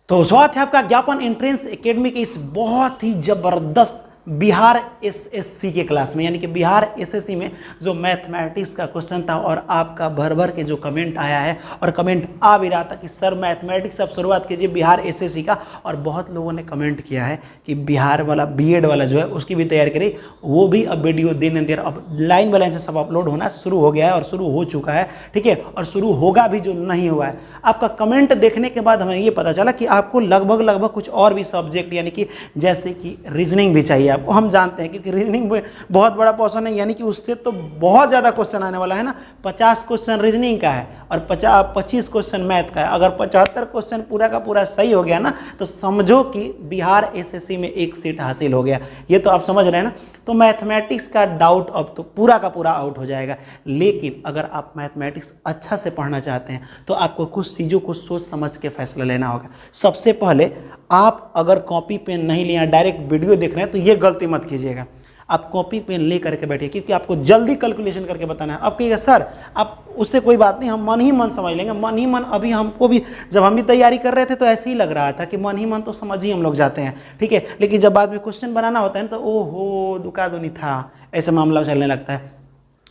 तो स्वागत है आपका ज्ञापन एंट्रेंस एकेडमी के इस बहुत ही जबरदस्त बिहार एसएससी के क्लास में, यानी कि बिहार एसएससी में जो मैथमेटिक्स का क्वेश्चन था और आपका भर भर के जो कमेंट आया है और कमेंट आ भी रहा था कि सर मैथमेटिक्स अब शुरुआत कीजिए बिहार एसएससी का, और बहुत लोगों ने कमेंट किया है कि बिहार वाला बीएड वाला जो है उसकी भी तैयारी करी, वो भी अब वीडियो दिन एंड देर अब लाइन बाय लाइन से सब अपलोड होना शुरू हो गया है और शुरू हो चुका है, ठीक है, और शुरू होगा भी जो नहीं हुआ है। आपका कमेंट देखने के बाद हमें ये पता चला कि आपको लगभग कुछ और भी सब्जेक्ट यानी कि जैसे कि रीजनिंग भी चाहिए आपको, हम जानते हैं क्योंकि रीजनिंग में बहुत बड़ा पोर्शन है, यानी कि उससे तो बहुत ज़्यादा क्वेश्चन आने वाला है ना। 50 क्वेश्चन रीजनिंग का है और 25 क्वेश्चन मैथ का है। अगर 75 क्वेश्चन पूरा का पूरा सही हो गया ना तो समझो कि बिहार एसएससी में एक सीट हासिल हो गया। ये तो आप समझ रहे हैं ना। तो मैथमेटिक्स का डाउट अब तो पूरा का पूरा आउट हो जाएगा। लेकिन अगर आप मैथमेटिक्स अच्छा से पढ़ना चाहते हैं तो आपको कुछ चीज़ों को सोच समझ के फैसला लेना होगा। सबसे पहले आप अगर कॉपी पेन नहीं लिया, डायरेक्ट वीडियो देख रहे हैं तो ये गलती मत कीजिएगा। आप कॉपी पेन ले करके बैठिए क्योंकि आपको जल्दी कैलकुलेशन करके बताना है। अब कहिएगा सर आप उससे कोई बात नहीं, हम मन ही मन समझ लेंगे। मन ही मन अभी हमको भी, जब हम भी तैयारी कर रहे थे तो ऐसे ही लग रहा था कि मन ही मन तो समझ ही हम लोग जाते हैं, ठीक है। लेकिन जब बाद में क्वेश्चन बनाना होता है ना तो ओहो दुका दुनी था, ऐसा मामला चलने लगता है।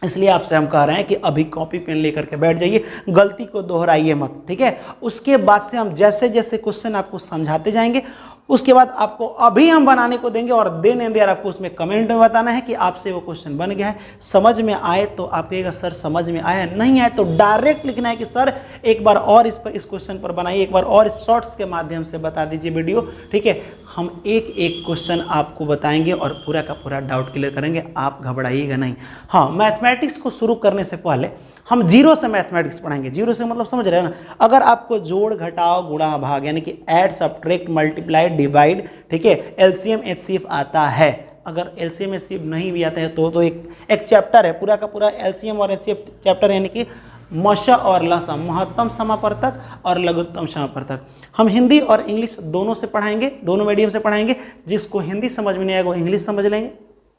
इसलिए आपसे हम कह रहे हैं कि अभी कॉपी पेन लेकर के बैठ जाइए, गलती को दोहराइए मत, ठीक है। उसके बाद से हम जैसे जैसे क्वेश्चन आपको समझाते जाएंगे, उसके बाद आपको अभी हम बनाने को देंगे और देन एंड देयर आपको उसमें कमेंट में बताना है कि आपसे वो क्वेश्चन बन गया है। समझ में आए तो आप कहिएगा सर समझ में आया, नहीं आए तो डायरेक्ट लिखना है कि सर एक बार और इस क्वेश्चन पर बनाइए, एक बार और शॉर्ट्स के माध्यम से बता दीजिए वीडियो, ठीक है। हम एक एक क्वेश्चन आपको बताएंगे और पूरा का पूरा डाउट क्लियर करेंगे, आप घबराइएगा नहीं। हाँ, मैथमेटिक्स को शुरू करने से पहले हम जीरो से मैथमेटिक्स पढ़ाएंगे। जीरो से मतलब समझ रहे हैं ना, अगर आपको जोड़ घटाव गुणा भाग यानी कि ऐड सब्ट्रैक्ट मल्टीप्लाई डिवाइड, ठीक है, एलसीएम एचसीएफ आता है। अगर एलसीएम एचसीएफ नहीं भी आता है तो एक चैप्टर है पूरा का पूरा एलसीएम और एचसीएफ चैप्टर, यानी कि मश और लसम, महत्तम समापवर्तक और लघुत्तम समापवर्तक। हम हिंदी और इंग्लिश दोनों से पढ़ाएंगे, दोनों मीडियम से पढ़ाएंगे। जिसको हिंदी समझ में नहीं आएगा वो इंग्लिश समझ लेंगे,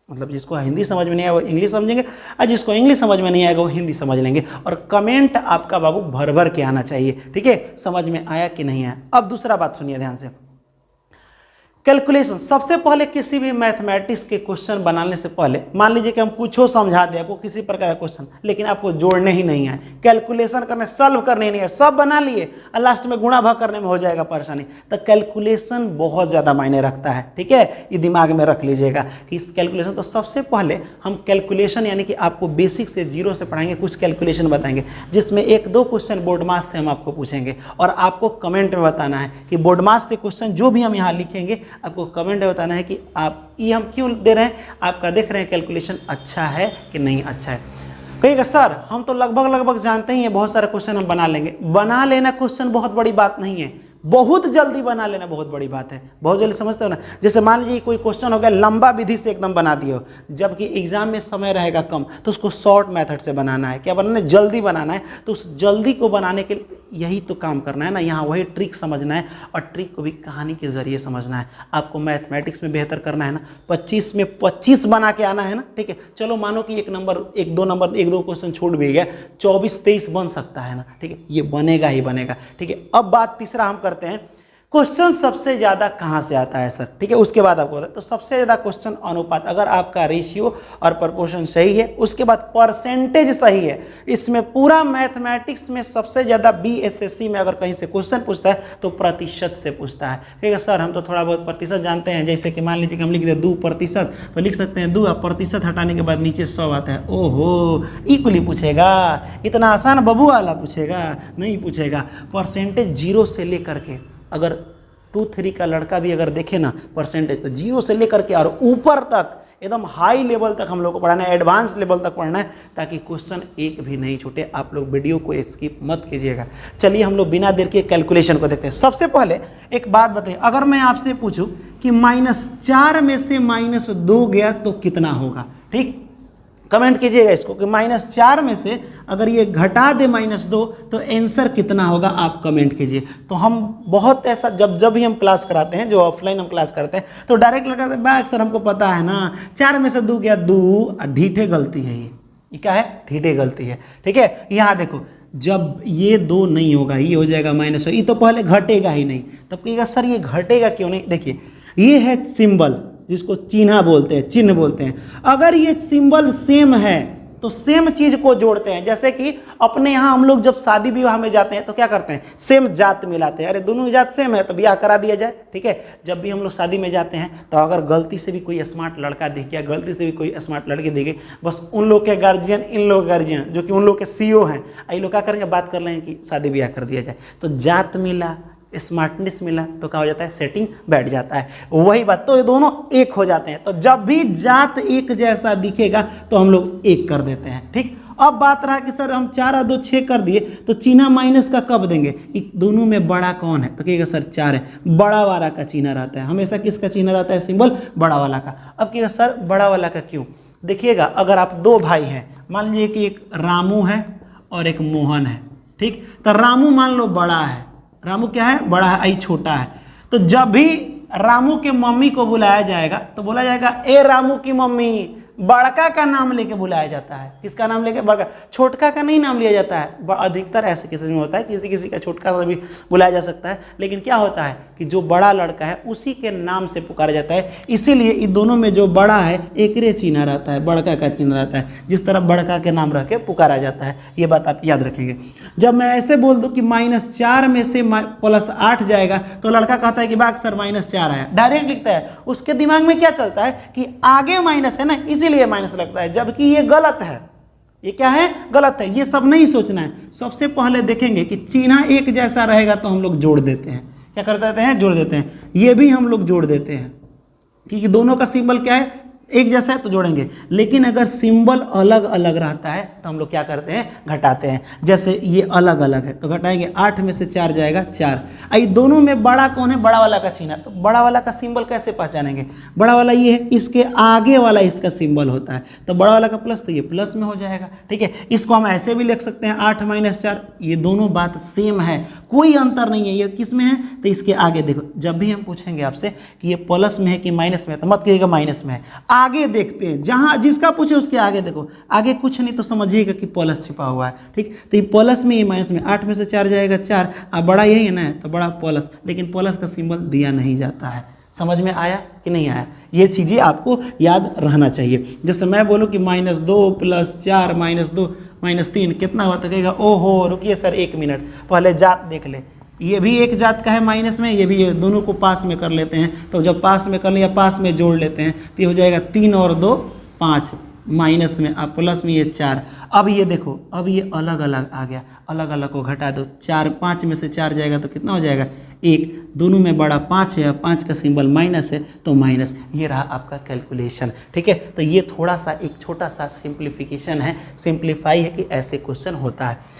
मतलब जिसको हिंदी समझ में नहीं आएगा वो इंग्लिश समझेंगे, और जिसको इंग्लिश समझ में नहीं आएगा वो हिंदी समझ लेंगे। और कमेंट आपका बाबू भर भर के आना चाहिए, ठीक है, समझ में आया कि नहीं आया। अब दूसरा बात सुनिए ध्यान से, कैलकुलेशन। सबसे पहले किसी भी मैथमेटिक्स के क्वेश्चन बनाने से पहले मान लीजिए कि हम कुछ हो समझा दें आपको किसी प्रकार का क्वेश्चन, लेकिन आपको जोड़ने ही नहीं है, कैलकुलेशन करने सॉल्व करने नहीं है, सब बना लिए और लास्ट में गुणा भाग करने में हो जाएगा परेशानी, तो कैलकुलेशन बहुत ज़्यादा मायने रखता है, ठीक है। ये दिमाग में रख लीजिएगा कि इस कैलकुलेशन, तो सबसे पहले हम कैलकुलेशन यानी कि आपको बेसिक से जीरो से पढ़ाएंगे, कुछ कैलकुलेशन बताएंगे जिसमें एक दो क्वेश्चन बोर्ड मास से हम आपको पूछेंगे और आपको कमेंट में बताना है कि बोर्ड मास से क्वेश्चन जो भी हम यहाँ लिखेंगे आपको कमेंट में बताना है कि आप ये हम क्यों दे रहे हैं, आपका देख रहे हैं कैलकुलेशन अच्छा है कि नहीं अच्छा है। कहिएगा सर हम तो लगभग जानते ही हैं, बहुत सारे क्वेश्चन हम बना लेंगे। बना लेना क्वेश्चन बहुत बड़ी बात नहीं है, बहुत जल्दी बना लेना बहुत बड़ी बात है। बहुत जल्दी समझते हो ना, जैसे मान लीजिए कोई क्वेश्चन हो गया लंबा विधि से एकदम बना दिए हो, जबकि एग्जाम में समय रहेगा कम, तो उसको शॉर्ट मेथड से बनाना है। क्या बनाना है? जल्दी बनाना है। तो उस जल्दी को बनाने के लिए यही तो काम करना है ना, यहाँ वही ट्रिक समझना है और ट्रिक को भी कहानी के जरिए समझना है। आपको मैथमेटिक्स में बेहतर करना है ना, 25 में 25 बना के आना है ना, ठीक है। चलो मानो कि एक दो क्वेश्चन छूट भी गया, 24-23 बन सकता है ना, ठीक है, ये बनेगा ही बनेगा, ठीक है। अब बात तीसरा हम करते हैं, क्वेश्चन सबसे ज्यादा कहां से आता है सर, ठीक है, उसके बाद आपको बताएं। तो सबसे ज्यादा क्वेश्चन अनुपात, अगर आपका रेशियो और प्रपोर्शन सही है, उसके बाद परसेंटेज सही है, इसमें पूरा मैथमेटिक्स में सबसे ज्यादा बीएसएससी में अगर कहीं से क्वेश्चन पूछता है तो प्रतिशत से पूछता है। ठीक है सर हम तो थोड़ा बहुत प्रतिशत जानते हैं, जैसे कि मान लीजिए कि हम लिख दें 2%, तो लिख सकते हैं 2 प्रतिशत हटाने के बाद नीचे 100 आता है। ओहो, इक्वली पूछेगा, इतना आसान बबू वाला पूछेगा? नहीं पूछेगा। परसेंटेज जीरो से लेकर के, अगर 2-3 का लड़का भी अगर देखे ना परसेंटेज, तो जीरो से लेकर के और ऊपर तक एकदम हाई लेवल तक हम लोग को पढ़ाना है, एडवांस लेवल तक पढ़ना है, ताकि क्वेश्चन एक भी नहीं छूटे। आप लोग वीडियो को स्किप मत कीजिएगा। चलिए हम लोग बिना देर के कैलकुलेशन को देखते हैं। सबसे पहले एक बात बताइए, अगर मैं आपसे पूछूं कि -4 में से -2 गया तो कितना होगा, ठीक, कमेंट कीजिएगा इसको कि -4 में से अगर ये घटा दे -2 तो आंसर कितना होगा, आप कमेंट कीजिए। तो हम बहुत ऐसा जब भी हम क्लास कराते हैं, जो ऑफलाइन हम क्लास करते हैं, तो डायरेक्ट लगाते हैं बैक सर हमको पता है ना, 4 में से 2 गया 2, ढीठे गलती है ये क्या है, ढीठे गलती है, ठीक है। यहाँ देखो जब ये 2 नहीं होगा, ये हो जाएगा -1, ये तो पहले घटेगा ही नहीं। तब कहिएगा सर ये घटेगा क्यों नहीं? देखिए ये है सिंबल जिसको चिन्ह बोलते हैं, चिन्ह बोलते हैं। अगर ये सिंबल सेम है तो सेम चीज को जोड़ते हैं। जैसे कि अपने यहाँ हम लोग जब शादी विवाह में जाते हैं तो क्या करते हैं? सेम जात मिलाते हैं। अरे दोनों जात सेम है तो ब्याह करा दिया जाए, ठीक है। जब भी हम लोग शादी में जाते हैं तो अगर गलती से भी कोई स्मार्ट लड़का दिख गया, गलती से भी कोई स्मार्ट लड़की दिख गई, बस उन लोग के गार्जियन, इन लोग गार्जियन जो कि उन लोग के सीईओ हैं, ये लोग क्या करेंगे? बात कर लेंगे कि शादी ब्याह कर दिया जाए। तो जात मिला, स्मार्टनेस मिला तो क्या हो जाता है? सेटिंग बैठ जाता है। वही बात, तो ये दोनों एक हो जाते हैं। तो जब भी जात एक जैसा दिखेगा तो हम लोग एक कर देते हैं, ठीक। अब बात रहा कि सर हम 4 और 2 6 कर दिए तो चिन्ह माइनस का कब देंगे? दोनों में बड़ा कौन है? तो कहिएगा सर 4 है, बड़ा वाला का चिन्ह रहता है हमेशा। किसका चिन्ह रहता है? सिंबल बड़ा वाला का। अब कहिएगा सर बड़ा वाला का क्यों? देखिएगा अगर आप 2 भाई हैं, मान लीजिए कि एक रामू है और एक मोहन है, ठीक। तो रामू मान लो बड़ा है, रामू क्या है? बड़ा है, आई छोटा है। तो जब भी रामू के मम्मी को बुलाया जाएगा तो बोला जाएगा ए रामू की मम्मी। बड़का का नाम लेके बुलाया जाता है। किसका नाम लेके? बड़का। छोटका का नहीं नाम लिया जाता है। अधिकतर ऐसे केसेस में होता है, किसी किसी का छोटका का भी बुलाया जा सकता है, लेकिन क्या होता है कि जो बड़ा लड़का है उसी के नाम से पुकारा जाता है। इसीलिए इन दोनों में जो बड़ा है एकरे चिन्ह रहता है, बड़का का चिन्ह रहता है, जिस तरह बड़का के नाम रख के पुकारा जाता है। ये बात आप याद रखेंगे। जब मैं ऐसे बोल दूं कि -4 में से +8 जाएगा तो लड़का कहता है कि बाग सर -4 आया, डायरेक्ट लिखता है। उसके दिमाग में क्या चलता है कि आगे माइनस है ना, इसीलिए माइनस लगता है, जबकि ये गलत है। ये क्या है? गलत है। ये सब नहीं सोचना है। सबसे पहले देखेंगे कि चिन्ह एक जैसा रहेगा तो हम लोग जोड़ देते हैं। क्या कर देते हैं? जोड़ देते हैं। ये भी हम लोग जोड़ देते हैं क्योंकि दोनों का सिंबल क्या है? एक जैसा है तो जोड़ेंगे। लेकिन अगर सिंबल अलग अलग रहता है तो हम लोग क्या करते हैं? घटाते हैं। जैसे ये अलग अलग है तो घटाएंगे, 8 में से 4 जाएगा 4। आई दोनों में बड़ा कौन है? बड़ा वाला का चिन्ह। तो बड़ा वाला का सिंबल कैसे पहचानेंगे? बड़ा वाला ये है, इसके आगे वाला इसका सिंबल होता है, तो बड़ा वाला का प्लस, तो ये प्लस में हो जाएगा, ठीक है। इसको हम ऐसे भी लिख सकते हैं 8 - 4। ये दोनों बात सेम है, कोई अंतर नहीं है। ये किस में है? तो इसके आगे देखो, जब भी हम पूछेंगे आपसे कि ये प्लस में है कि माइनस में है तो मत कहिएगा माइनस में है। आगे देखते हैं, जहां जिसका पूछे उसके आगे देखो। आगे कुछ नहीं तो समझिएगा कि प्लस छिपा हुआ है, ठीक। तो ये प्लस में, ये माइनस में। 8 में से 4 जाएगा 4। अब बड़ा यही है ना, तो बड़ा प्लस, लेकिन प्लस का सिंबल दिया नहीं जाता है। समझ में आया कि नहीं आया? ये चीजें आपको याद रहना चाहिए। जैसे मैं बोलूँ कि -2 + 4 -2 -3 कितना हुआ? तो कहेगा ओहो रुकिए सर 1 मिनट, पहले जात देख ले। ये भी एक जात का है माइनस में, ये भी, ये दोनों को पास में कर लेते हैं। तो जब पास में कर लिया, पास में जोड़ लेते हैं तो ये हो जाएगा 3 और 2 5, माइनस में, अब प्लस में ये 4। अब ये देखो, अब ये अलग अलग आ गया, अलग अलग को घटा दो। 4 5 में से 4 जाएगा तो कितना हो जाएगा? 1। दोनों में बड़ा 5 है, 5 का सिंबल माइनस है तो माइनस। ये रहा आपका कैलकुलेशन, ठीक है। तो ये थोड़ा सा एक छोटा सा सिंप्लीफिकेशन है, सिंप्लीफाई है कि ऐसे क्वेश्चन होता है।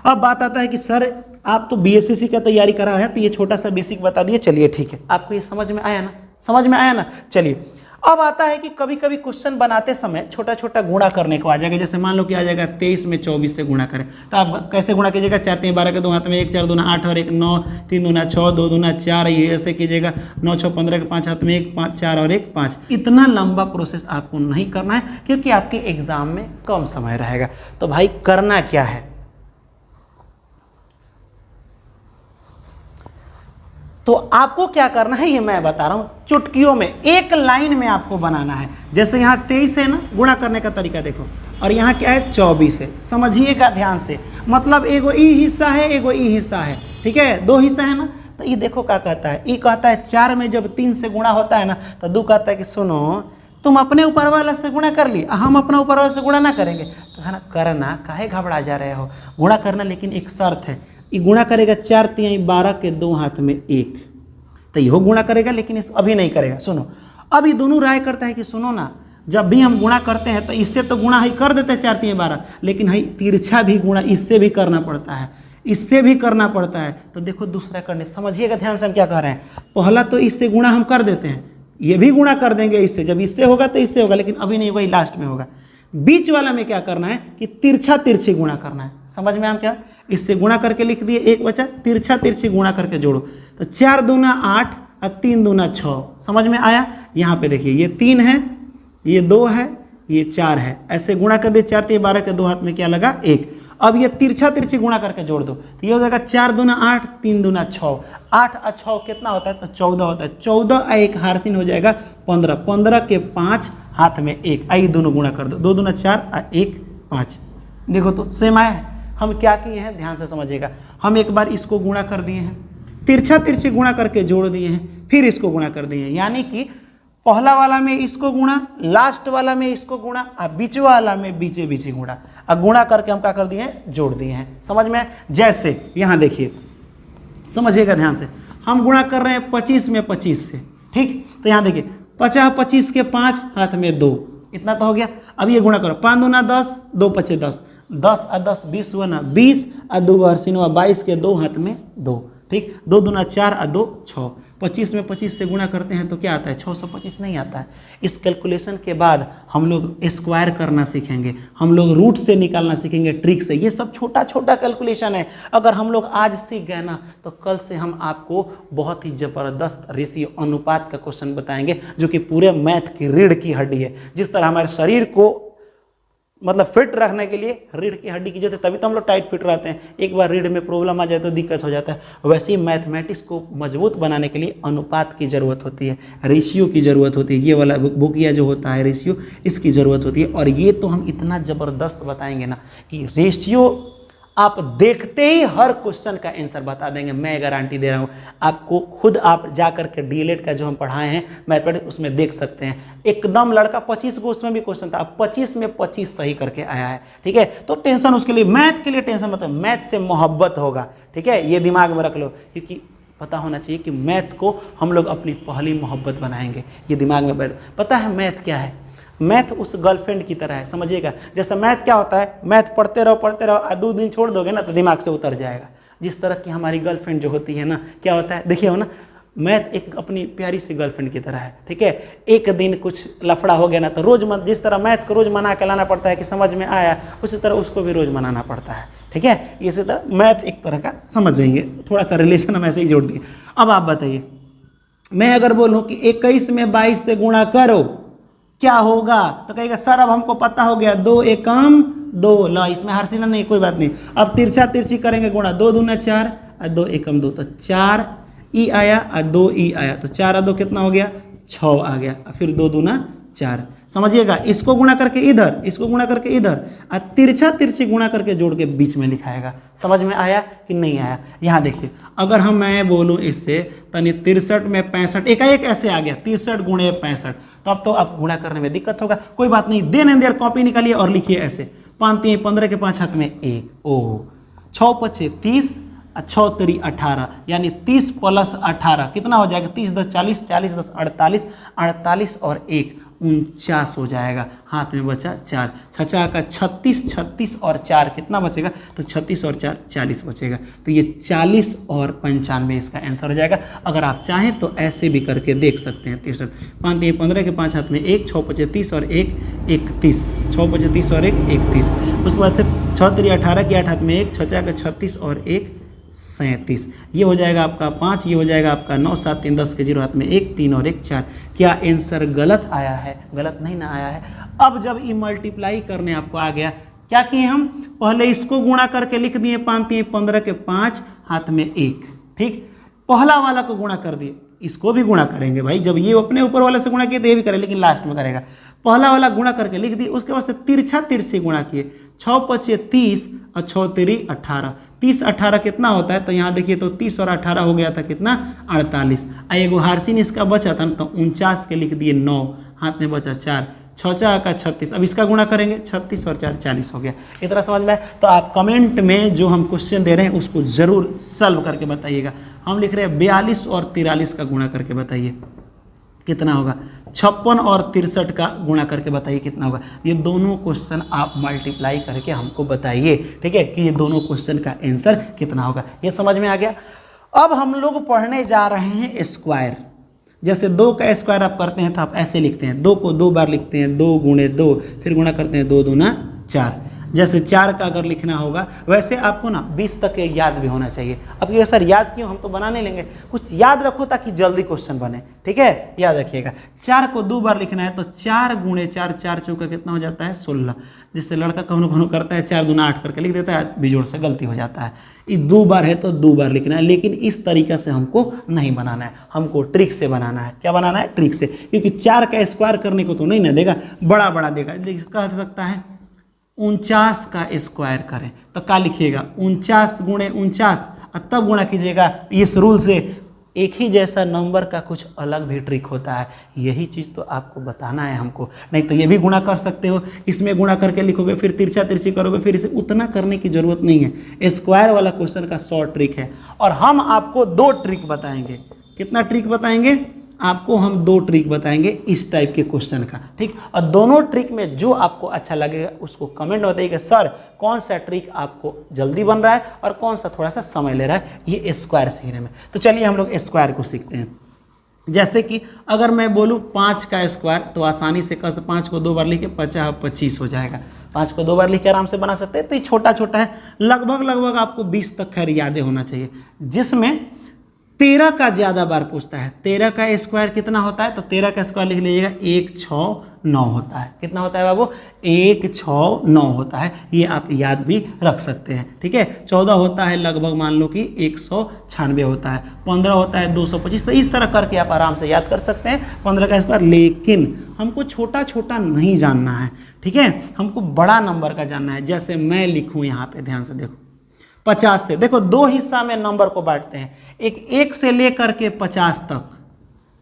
अब बात आता है कि सर आप तो बीएससी का तैयारी कर रहे हैं तो ये छोटा सा बेसिक बता दिए, चलिए ठीक है। आपको ये समझ में आया ना? समझ में आया ना? चलिए अब आता है कि कभी कभी क्वेश्चन बनाते समय छोटा छोटा गुणा करने को आ जाएगा। जैसे मान लो कि आ जाएगा 23 में 24 से गुणा करें, तो आप कैसे गुणा कीजिएगा? 4 3 12 के 2 हाथ में 1 4 2 8 और 1 9 3 2 6 2 2 4, ये ऐसे कीजिएगा। 9 6 15 के 5 हाथ में 1 5 4 और 1 5। इतना लंबा प्रोसेस आपको नहीं करना है क्योंकि आपके एग्जाम में कम समय रहेगा। तो भाई करना क्या है? तो आपको क्या करना है ये मैं बता रहा हूं चुटकियों में, एक लाइन में आपको बनाना है। जैसे यहाँ 23 है ना, गुणा करने का तरीका देखो, और यहाँ क्या है 24 है। समझिएगा ध्यान से, मतलब एगो ई हिस्सा है, एगो ई हिस्सा है, ठीक है, 2 हिस्सा है ना। तो ये देखो क्या कहता है, ई कहता है 4 में जब 3 से गुणा होता है ना, तो 2 कहता है कि सुनो तुम अपने ऊपर वाला से गुणा कर ली, हम अपना ऊपर वाला से गुणा ना करेंगे। तो है ना, करना काहे घबरा जा रहे हो, गुणा करना, लेकिन एक शर्त है, ये गुणा करेगा 4 3 12 के 2 हाथ में 1, तो यहो गुणा करेगा, लेकिन इस अभी नहीं करेगा। सुनो, अब ये दोनों राय करता है कि सुनो ना, जब भी हम गुणा करते हैं तो इससे तो गुणा ही कर देते हैं 4 3 12, लेकिन ही तिरछा भी गुणा इससे भी करना पड़ता है, इससे भी करना पड़ता है। तो देखो दूसरा करने, समझिएगा ध्यान से हम क्या कह रहे हैं। पहला तो इससे गुणा हम कर देते हैं, ये भी गुणा कर देंगे इससे, जब इससे होगा तो इससे होगा, लेकिन अभी नहीं होगा, ये लास्ट में होगा। बीच वाला में क्या करना है कि तिरछा तिरछी गुणा करना है। समझ में हम क्या, इससे गुणा करके लिख दिए, 1 बचा, तिरछा तिरछी गुणा करके जोड़ो, तो 4 दूना 8 और 3 दूना 6। समझ में आया? यहाँ पे देखिए, ये 3 है, ये 2 है, ये 4 है, ऐसे गुणा कर दिए। 4 3 12 के 2 हाथ में क्या लगा 1। अब ये तिरछा तिरछी गुणा करके जोड़ दो तो ये हो जाएगा 4 दूना 8, 3 दूना 6, 8 और 6 कितना होता है तो 14 होता है। 14 और 1 हारसीन हो जाएगा 15, 15 के 5 हाथ में 1, आई दोनों गुणा कर दो, 2 दूना 4 और 1 5। देखो तो सेम आया है। हम क्या किए हैं ध्यान से समझिएगा, हम एक बार इसको गुणा कर दिए हैं, तिरछा तिरछी गुणा करके जोड़ दिए हैं, फिर इसको गुणा कर दिए हैं, यानी कि पहला वाला में इसको गुणा, लास्ट वाला में इसको गुणा और बीच वाला में बीचे बीचे गुणा, और गुणा करके हम क्या कर दिए हैं जोड़ दिए हैं। समझ में? जैसे यहाँ देखिए समझिएगा ध्यान से, हम गुणा कर रहे हैं 25 में 25 से, ठीक। तो यहाँ देखिए 50 25 के 5 हाथ में 2, इतना तो हो गया। अब ये गुणा करो, 5 दूना 10, 2 पचे 10, 10 और 10 20 हुआ ना 20, और 2 हरसिन हुआ 22 के 2 हाथ में 2, ठीक। 2 दूना 4 और 2 6, 25 में 25 से गुणा करते हैं तो क्या आता है 625 नहीं आता है। इस कैलकुलेशन के बाद हम लोग स्क्वायर करना सीखेंगे, हम लोग रूट से निकालना सीखेंगे ट्रिक से। ये सब छोटा छोटा कैलकुलेशन है, अगर हम लोग आज सीख गए ना तो कल से हम आपको बहुत ही ज़बरदस्त रेशियो अनुपात का क्वेश्चन बताएंगे, जो कि पूरे मैथ की रीढ़ की हड्डी है। जिस तरह हमारे शरीर को मतलब फिट रखने के लिए रीढ़ की हड्डी की जरूरत है, तभी तो हम लोग टाइट फिट रहते हैं। एक बार रीढ़ में प्रॉब्लम आ जाए तो दिक्कत हो जाता है। वैसे ही मैथमेटिक्स को मजबूत बनाने के लिए अनुपात की ज़रूरत होती है, रेशियो की ज़रूरत होती है। ये वाला बुकिया जो होता है रेशियो, इसकी ज़रूरत होती है। और ये तो हम इतना ज़बरदस्त बताएंगे ना कि रेशियो आप देखते ही हर क्वेश्चन का आंसर बता देंगे, मैं गारंटी दे रहा हूँ आपको। खुद आप जा करके डीएलएड का जो हम पढ़ाए हैं मैथमेटिक्स उसमें देख सकते हैं। एकदम लड़का 25 को उसमें भी क्वेश्चन था, अब 25 में 25 सही करके आया है, ठीक है। तो टेंशन उसके लिए, मैथ के लिए टेंशन मत, मैथ से मोहब्बत होगा, ठीक है। ये दिमाग में रख लो, क्योंकि पता होना चाहिए कि मैथ को हम लोग अपनी पहली मोहब्बत बनाएंगे। ये दिमाग में बैठ, पता है मैथ क्या है? मैथ उस गर्लफ्रेंड की तरह है, समझिएगा। जैसे मैथ क्या होता है, मैथ पढ़ते रहो और 2 दिन छोड़ दोगे ना तो दिमाग से उतर जाएगा। जिस तरह की हमारी गर्लफ्रेंड जो होती है ना, क्या होता है देखिए हो ना, मैथ एक अपनी प्यारी सी गर्लफ्रेंड की तरह है, ठीक है। एक दिन कुछ लफड़ा हो गया ना तो रोज जिस तरह मैथ को रोज मना के लाना पड़ता है कि समझ में आया, उसी तरह उसको भी रोज मनाना पड़ता है, ठीक है। इसी तरह मैथ एक तरह का समझ जाएंगे, थोड़ा सा रिलेशन हम ऐसे ही जोड़ दिए। अब आप बताइए, मैं अगर बोलूँ कि 21 में 22 से गुणा करो क्या होगा, तो कहेगा सर अब हमको पता हो गया, 2 एकम 2, ला इसमें हरसिना नहीं, कोई बात नहीं। अब तिरछा तिरछी करेंगे गुणा, 2 दूना 4 और 2 एकम 2, तो 4 ई आया और 2 ई आया, तो 4 और 2 कितना हो गया 6 आ गया, फिर 2 दूना 4। समझिएगा, इसको गुणा करके इधर, इसको गुणा करके इधर, और तिरछा तिरछी गुणा करके जोड़ के बीच में लिखाएगा। समझ में आया कि नहीं आया? यहाँ देखिए, अगर हम मैं बोलूँ इससे तनी 63 में 65, एकाएक ऐसे आ गया 63 गुणे 65, तो अब तो आप गुणा करने में दिक्कत होगा। कोई बात नहीं, देन एंड देयर कॉपी निकालिए और लिखिए ऐसे, 5 3 15 के 5 हाथ में 1, ओ 6 5 30 और 6 3 18, यानी 30 प्लस 18 कितना हो जाएगा, 30 10 40, 40 10 48, 48 और 1 49 हो जाएगा। हाथ में बचा 4, छचा का 36, 36 और 4 कितना बचेगा, तो 36 और 4 40 बचेगा। तो ये 40 और 95 इसका आंसर हो जाएगा। अगर आप चाहें तो ऐसे भी करके देख सकते हैं। 63 5 3 15 के 5 हाथ में 1, 6 5 30 और 1 31, 6 5 30 और 1 31। उसके बाद से 6 3 18 के 8 हाथ में 1, छचा का 36 और 1 37, ये हो जाएगा आपका 5, ये हो जाएगा आपका 9 7 3 10 के 0 हाथ में 1 3 और 1 4। क्या आंसर गलत आया है? गलत नहीं ना आया है। अब जब ये मल्टीप्लाई करने आपको आ गया, क्या किए हम, पहले इसको गुणा करके लिख दिए, 5 3 15 के 5 हाथ में 1, ठीक। पहला वाला को गुणा कर दिए, इसको भी गुणा करेंगे भाई, जब ये अपने ऊपर वाले से गुणा किए तो ये भी करें, लेकिन लास्ट में करेगा। पहला वाला गुणा करके लिख दिए, उसके बाद से तिरछा तिरछी गुणा किए, 6 5 30 और 6 3 18, 30 18 कितना होता है, तो यहाँ देखिए तो 30 और 18 हो गया था कितना 48। एगो हारसिन इसका बचा था तो 49 के लिख दिए 9, हाथ में बचा 4, 6 का 36। अब इसका गुणा करेंगे, 36 और 4 40 हो गया। इतना समझ में? तो आप कमेंट में जो हम क्वेश्चन दे रहे हैं उसको जरूर सॉल्व करके बताइएगा। हम लिख रहे हैं 42 और 43 का गुणा करके बताइए कितना होगा, 56 और 63 का गुणा करके बताइए कितना होगा। ये दोनों क्वेश्चन आप मल्टीप्लाई करके हमको बताइए, ठीक है, कि ये दोनों क्वेश्चन का आंसर कितना होगा। ये समझ में आ गया। अब हम लोग पढ़ने जा रहे हैं स्क्वायर। जैसे 2 का स्क्वायर आप करते हैं तो आप ऐसे लिखते हैं, 2 को 2 बार लिखते हैं, 2 गुणे 2, फिर गुणा करते हैं 2 दूना 4। जैसे 4 का अगर लिखना होगा वैसे आपको ना 20 तक याद भी होना चाहिए। अब ये सर याद क्यों, हम तो बना नहीं लेंगे, कुछ याद रखो ताकि जल्दी क्वेश्चन बने, ठीक है, याद रखिएगा। 4 को 2 बार लिखना है तो 4 गुणे 4, 4 चौका कितना हो जाता है 16, जिससे लड़का कौन कौन करता है 4 दूना 8 करके लिख देता है, बिजोड़ से गलती हो जाता है। ये 2 बार है तो 2 बार लिखना है, लेकिन इस तरीका से हमको नहीं बनाना है, हमको ट्रिक से बनाना है। क्या बनाना है, ट्रिक से, क्योंकि 4 का स्क्वायर करने को तो नहीं ना देगा, बड़ा बड़ा देगा। कह सकता है 49 का स्क्वायर करें तो क्या लिखिएगा 49 गुणे 49, तब गुणा कीजिएगा। इस रूल से एक ही जैसा नंबर का कुछ अलग भी ट्रिक होता है, यही चीज़ तो आपको बताना है हमको। नहीं तो ये भी गुणा कर सकते हो, इसमें गुणा करके लिखोगे, फिर तिरछा तिरछी करोगे, फिर इसे उतना करने की जरूरत नहीं है। स्क्वायर वाला क्वेश्चन का शॉर्ट ट्रिक है, और हम आपको 2 ट्रिक बताएंगे। कितना ट्रिक बताएंगे आपको, हम 2 ट्रिक बताएंगे इस टाइप के क्वेश्चन का, ठीक। और दोनों ट्रिक में जो आपको अच्छा लगेगा उसको कमेंट बताइएगा, सर कौन सा ट्रिक आपको जल्दी बन रहा है और कौन सा थोड़ा सा समय ले रहा है ये स्क्वायर सीखने में। तो चलिए हम लोग स्क्वायर को सीखते हैं। जैसे कि अगर मैं बोलूँ 5 का स्क्वायर तो आसानी से कर 5 को 2 बार लिखे 25 हो जाएगा। 5 को 2 बार लिख के आराम से बना सकते हैं। तो ये छोटा छोटा है, लगभग आपको 20 तक खैर यादें होना चाहिए, जिसमें 13 का ज़्यादा बार पूछता है। 13 का स्क्वायर कितना होता है, तो 13 का स्क्वायर लिख लीजिएगा 169 होता है। कितना होता है बाबू, 169 होता है, ये आप याद भी रख सकते हैं, ठीक है। 14 होता है लगभग मान लो कि 196 होता है। 15 होता है 225। तो इस तरह करके आप आराम से याद कर सकते हैं 15 का स्क्वायर। लेकिन हमको छोटा छोटा नहीं जानना है, ठीक है, हमको बड़ा नंबर का जानना है। जैसे मैं लिखूँ यहाँ पे, ध्यान से देखो, 50 से, देखो 2 हिस्सा में नंबर को बांटते हैं, एक से लेकर के 50 तक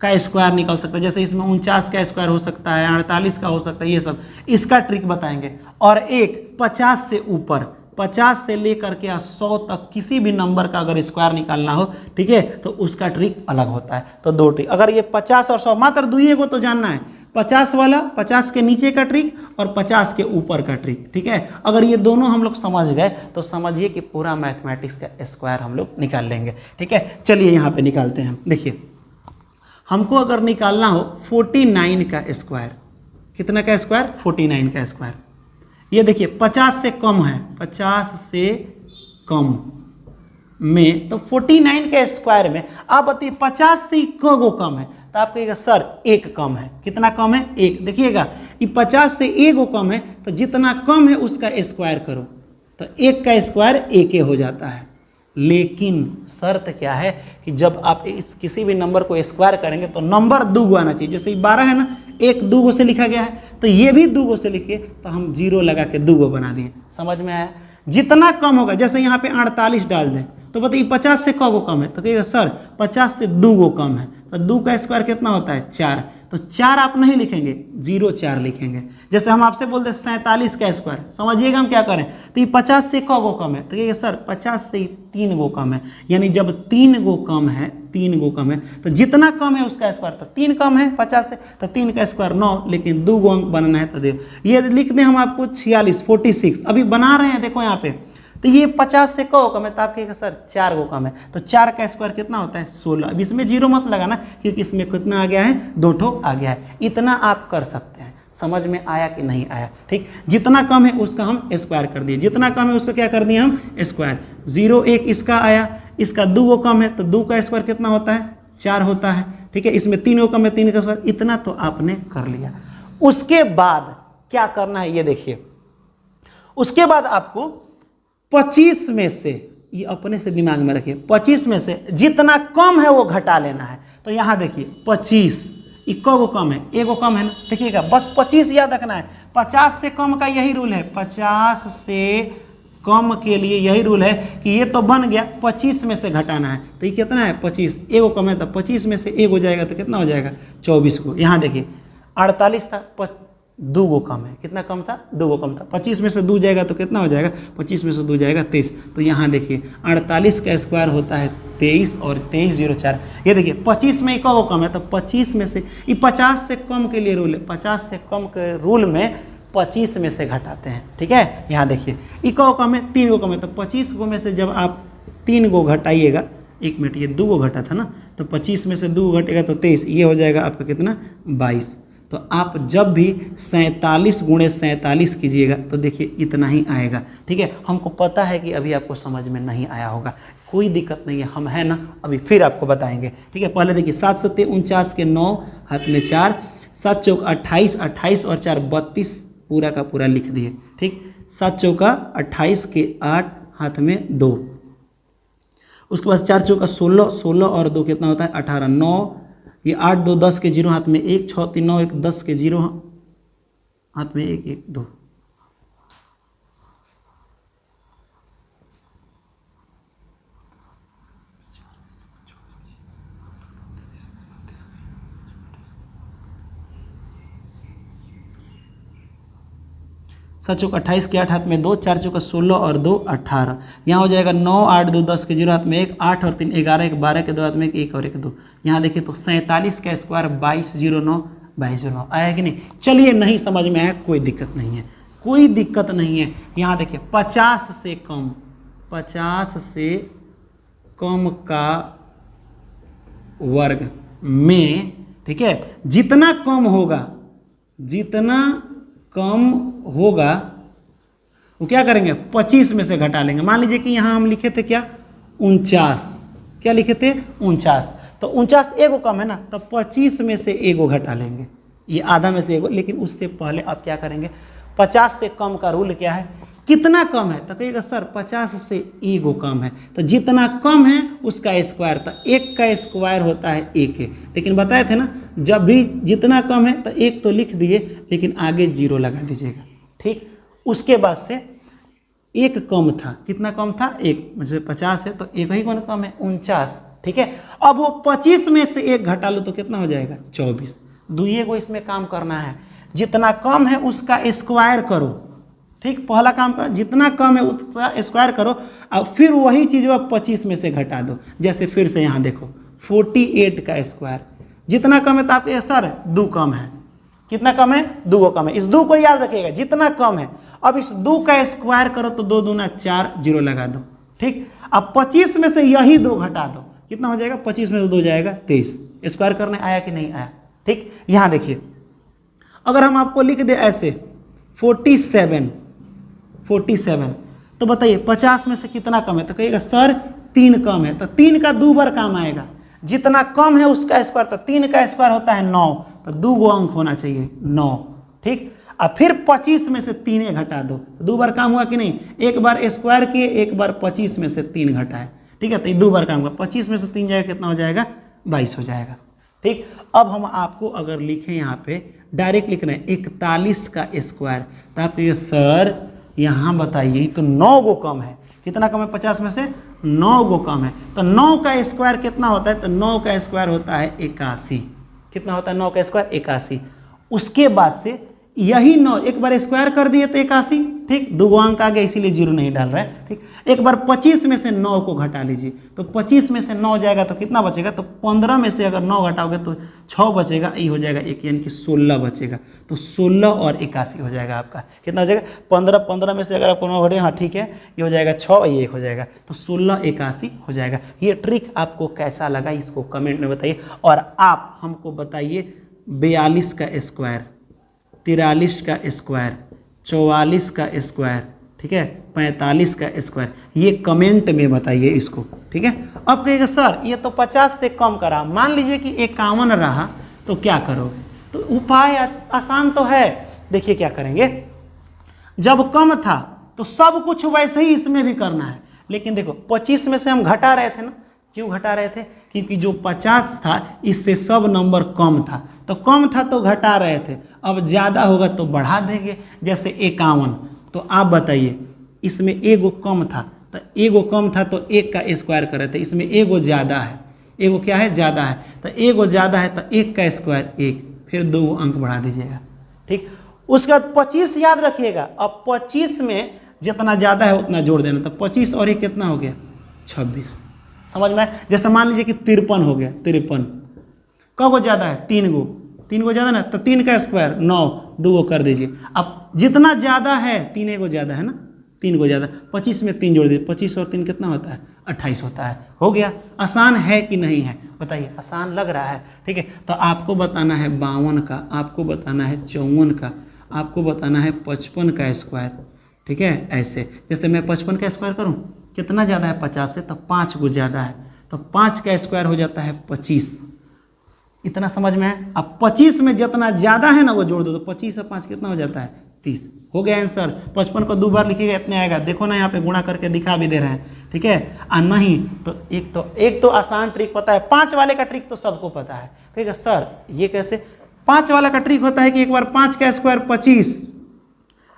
का स्क्वायर निकल सकता है। जैसे इसमें 49 का स्क्वायर हो सकता है, 48 का हो सकता है, ये सब इसका ट्रिक बताएंगे। और एक 50 से ऊपर, 50 से लेकर के 100 तक किसी भी नंबर का अगर स्क्वायर निकालना हो, ठीक है, तो उसका ट्रिक अलग होता है। तो 2 ट्रिक, अगर ये 50 और 100 मात्र 2 को तो जानना है, 50 वाला, 50 के नीचे का ट्रिक और 50 के ऊपर का ट्रिक, ठीक है। अगर ये दोनों हम लोग समझ गए तो समझिए कि पूरा मैथमेटिक्स का स्क्वायर हम लोग निकाल लेंगे, ठीक है। चलिए यहाँ पे निकालते हैं। देखिए हमको अगर निकालना हो 49 का स्क्वायर, कितना का स्क्वायर, 49 का स्क्वायर। ये देखिए 50 से कम है, 50 से कम में, तो 49 के स्क्वायर में आप बताइए 50 से को कम है, तो आप कहिएगा सर 1 कम है। कितना कम है, 1। देखिएगा ये 50 से 1 कम है, तो जितना कम है उसका स्क्वायर करो, तो 1 का स्क्वायर 1 हो जाता है। लेकिन शर्त क्या है कि जब आप इस किसी भी नंबर को स्क्वायर करेंगे तो नंबर 2 आना चाहिए। जैसे 12 है ना, 1 2 से लिखा गया है, तो ये भी 2 से लिखिए, तो हम 0 लगा के 2 बना दिए। समझ में आया। जितना कम होगा, जैसे यहाँ पे 48 डाल दें तो बताइए 50 से कम है, तो कहिएगा सर 50 से 2 कम है, तो 2 का स्क्वायर कितना होता है, 4। तो 4 आप नहीं लिखेंगे, 0 4 लिखेंगे। जैसे हम आपसे बोलते हैं 47 का स्क्वायर, समझिएगा हम क्या करें, तो ये 50 से कम है, तो कहिए सर 50 से 3 कम है। यानी जब 3 कम है, 3 कम है, तो जितना कम है उसका स्क्वायर, तो 3 कम है 50 से, तो 3 का स्क्वायर 9, लेकिन 2 अंक बनना है तो देखो ये लिख दें हम आपको 46 अभी बना रहे हैं। देखो यहाँ पे, तो ये 50 से कम है, तो आप कहेगा सर 4 कम है, तो 4 का स्क्वायर कितना होता है, 16। अब इसमें 0 मत लगाना, क्योंकि इसमें कितना आ गया है, 2 ठो आ गया है। इतना आप कर सकते हैं। समझ में आया कि नहीं आया, ठीक। जितना कम है उसका हम स्क्वायर कर दिए, जितना कम है उसका क्या कर दिए हम, स्क्वायर। 0 1 इसका आया, इसका 2 कम है, तो 2 का स्क्वायर कितना होता है, 4 होता है, ठीक है। इसमें 3 कम है, 3 का स्क्वायर, इतना तो आपने कर लिया। उसके बाद क्या करना है ये देखिए, उसके बाद आपको 25 में से, ये अपने से दिमाग में रखिए, 25 में से जितना कम है वो घटा लेना है। तो यहाँ देखिए 25, इक्को कम है, 1 कम है ना, देखिएगा बस 25 याद रखना है। 50 से कम का यही रूल है, 50 से कम के लिए यही रूल है कि ये तो बन गया, 25 में से घटाना है। तो ये कितना है, 25, 1 कम है, तो 25 में से 1 हो जाएगा, तो कितना हो जाएगा, 24 को। यहाँ देखिए 48 था, 2 कम है, कितना कम था, 2 कम था, 25 में से 2 जाएगा तो कितना हो जाएगा, 25 में से 2 जाएगा 23। तो यहाँ देखिए 48 का स्क्वायर होता है 23 और 23 0 4। ये देखिए 25 में 1 कम है, तो 25 में से, ये 50 से कम के लिए रूल है, 50 से कम के रूल में 25 में से घटाते हैं, ठीक है। यहाँ देखिए 1 कम है, 3 कम है, तो 25 में से जब आप 3 घटाइएगा, 1 मिनट, ये 2 घटा था ना, तो 25 में से 2 घटेगा तो 23, ये हो जाएगा आपका कितना, 22। तो आप जब भी 47 गुणे 47 कीजिएगा तो देखिए इतना ही आएगा। ठीक है, हमको पता है कि अभी आपको समझ में नहीं आया होगा, कोई दिक्कत नहीं है, हम है ना अभी फिर आपको बताएंगे। ठीक है, पहले देखिए 7 सत्ते 49 के 9 हाथ में 4, 7 चौका 28, 28 और 4 32 पूरा का पूरा लिख दिए। ठीक, 7 चौका 28 के 8 हाथ में 2, उसके बाद 4 चौका 16, 16 और 2 कितना होता है 18, 9 ये 8 2 10 के 0 हाथ में 1, 6 3 9 1 10 के 0 हाथ में 1 1 2। सात चौक 28 के 8 हाथ में 2, 4 चौका 16 और 2 18, यहाँ हो जाएगा 9 8 2 10 के 0 हाथ में 1, 8 और 3 11, 1 12 के 2 हाथ में 1 और 1 2। यहाँ देखिए तो 47 का स्क्वायर 2209 2209 आया कि नहीं। चलिए नहीं समझ में आया कोई दिक्कत नहीं है, कोई दिक्कत नहीं है। यहाँ देखिए 50 से कम, 50 से कम का वर्ग में, ठीक है, जितना कम होगा, जितना कम होगा वो क्या करेंगे 25 में से घटा लेंगे। मान लीजिए कि यहाँ हम लिखे थे क्या 49, क्या लिखे थे 49, तो 49 एगो कम है ना, तो 25 में से एगो घटा लेंगे, ये आधा में से एगो। लेकिन उससे पहले आप क्या करेंगे 50 से कम का रूल क्या है, कितना कम है, तो कहिएगा सर 50 से एगो कम है, तो जितना कम है उसका स्क्वायर, तो 1 का स्क्वायर होता है 1 है। लेकिन बताए थे ना जब भी जितना कम है तो 1 तो लिख दिए लेकिन आगे 0 लगा दीजिएगा। ठीक, उसके बाद से 1 कम था, कितना कम था 1, मतलब 50 है तो 1 ही कौन कम है 49। ठीक है, अब वो 25 में से 1 घटा लो तो कितना हो जाएगा 24। दुइये को इसमें काम करना है, जितना कम है उसका स्क्वायर करो। ठीक, पहला काम का जितना कम है उसका स्क्वायर करो, अब फिर वही चीज़ आप 25 में से घटा दो। जैसे फिर से यहाँ देखो 48 का स्क्वायर, जितना कम है तो आपके सर 2 कम है, कितना कम है 2 कम है, इस 2 को याद रखिएगा जितना कम है। अब इस 2 का स्क्वायर करो तो 2 दूना 4, 0 लगा दो। ठीक, अब 25 में से यही 2 घटा दो, कितना हो जाएगा 25 में से 2 जाएगा 23। स्क्वायर करने आया कि नहीं आया। ठीक, यहाँ देखिए अगर हम आपको लिख दे ऐसे 47 तो बताइए 50 में से कितना कम है, तो कहिएगा सर 3 कम है, तो 3 का 2 बार काम आएगा, जितना कम है उसका स्क्वायर, तो 3 का स्क्वायर होता है 9, तो 2 गो अंक होना चाहिए 9। ठीक, अब फिर 25 में से 3 घटा दो, तो 2 बार काम हुआ कि नहीं, एक बार स्क्वायर किए, एक बार 25 में से 3 घटाए। ठीक है, तो ये 2 बार काम हुआ, 25 में से 3 जाएगा कितना हो जाएगा 22 हो जाएगा। ठीक, अब हम आपको अगर लिखें यहाँ पे डायरेक्ट लिखना है 41 का स्क्वायर, तो आप कहिए सर यहाँ बताइए तो 9 गो कम है, कितना कम है 50 में से 9 गो कम है, तो 9 का स्क्वायर कितना होता है, तो 9 का स्क्वायर होता है 81। कितना होता है 9 का स्क्वायर 81। उसके बाद से यही 9 एक बार स्क्वायर कर दिए तो 81। ठीक, 2 अंक आ गया इसीलिए 0 नहीं डाल रहा है। ठीक, एक बार 25 में से 9 को घटा लीजिए, तो 25 में से 9 जाएगा तो कितना बचेगा, तो 15 में से अगर 9 घटाओगे तो 6 बचेगा, ये हो जाएगा 1 यानी कि 16 बचेगा, तो 16 और 81 हो जाएगा आपका। कितना हो जाएगा 15 में से अगर आपको 9 घटे, हाँ ठीक है, ये हो जाएगा 6, ये 1 हो जाएगा, तो 16 81 हो जाएगा। ये ट्रिक आपको कैसा लगा इसको कमेंट में बताइए, और आप हमको बताइए 42 का स्क्वायर, 43 का स्क्वायर, 44 का स्क्वायर, ठीक है, 45 का स्क्वायर, ये कमेंट में बताइए इसको। ठीक है, अब कहिएगा सर ये तो 50 से कम करा, मान लीजिए कि 51 रहा तो क्या करोगे, तो उपाय आसान तो है। देखिए क्या करेंगे, जब कम था तो सब कुछ वैसे ही इसमें भी करना है, लेकिन देखो 25 में से हम घटा रहे थे ना, क्यों घटा रहे थे, क्योंकि जो 50 था इससे सब नंबर कम था, तो कम था तो घटा रहे थे, अब ज़्यादा होगा तो बढ़ा देंगे। जैसे 51, तो आप बताइए इसमें एगो कम था, तो एगो कम था तो 1 का स्क्वायर कर रहे थे, इसमें एगो ज़्यादा है, एगो क्या है ज़्यादा है, तो एगो ज़्यादा है तो 1 का स्क्वायर 1, फिर 2 अंक बढ़ा दीजिएगा। ठीक, उसके बाद 25 याद रखिएगा, अब 25 में जितना ज़्यादा है उतना जोड़ देना, तो 25 और 1 कितना हो गया 26। समझ में, जैसे मान लीजिए कि 53 हो गया, 53 कगो ज़्यादा है 3 गो ज़्यादा ना, तो 3 का स्क्वायर 9, 2 कर दीजिए। अब जितना ज़्यादा है 3 गो ज़्यादा है ना, 3 को ज़्यादा, 25 में 3 जोड़ दीजिए, 25 और 3 कितना होता है, 28 होता है। हो गया। आसान है कि नहीं है बताइए, आसान लग रहा है, ठीक है। तो आपको बताना है 52 का, आपको बताना है 54 का, आपको बताना है 55 का स्क्वायर, ठीक है। ऐसे जैसे मैं 55 का स्क्वायर करूँ, कितना ज़्यादा है 50 से, तो 5 को ज़्यादा है, तो 5 का स्क्वायर हो जाता है 25। इतना समझ में है। अब 25 में जितना ज़्यादा है ना वो जोड़ दो, तो 25 और 5 कितना हो जाता है, 30। हो गया आंसर। 55 को 2 बार लिखिएगा, इतने आएगा। देखो ना यहाँ पे गुणा करके दिखा भी दे रहे हैं, ठीक है। नहीं तो एक तो आसान ट्रिक पता है, 5 वाले का ट्रिक तो सबको पता है, ठीक है। सर ये कैसे, 5 वाला का ट्रिक होता है कि एक बार 5 का स्क्वायर 25,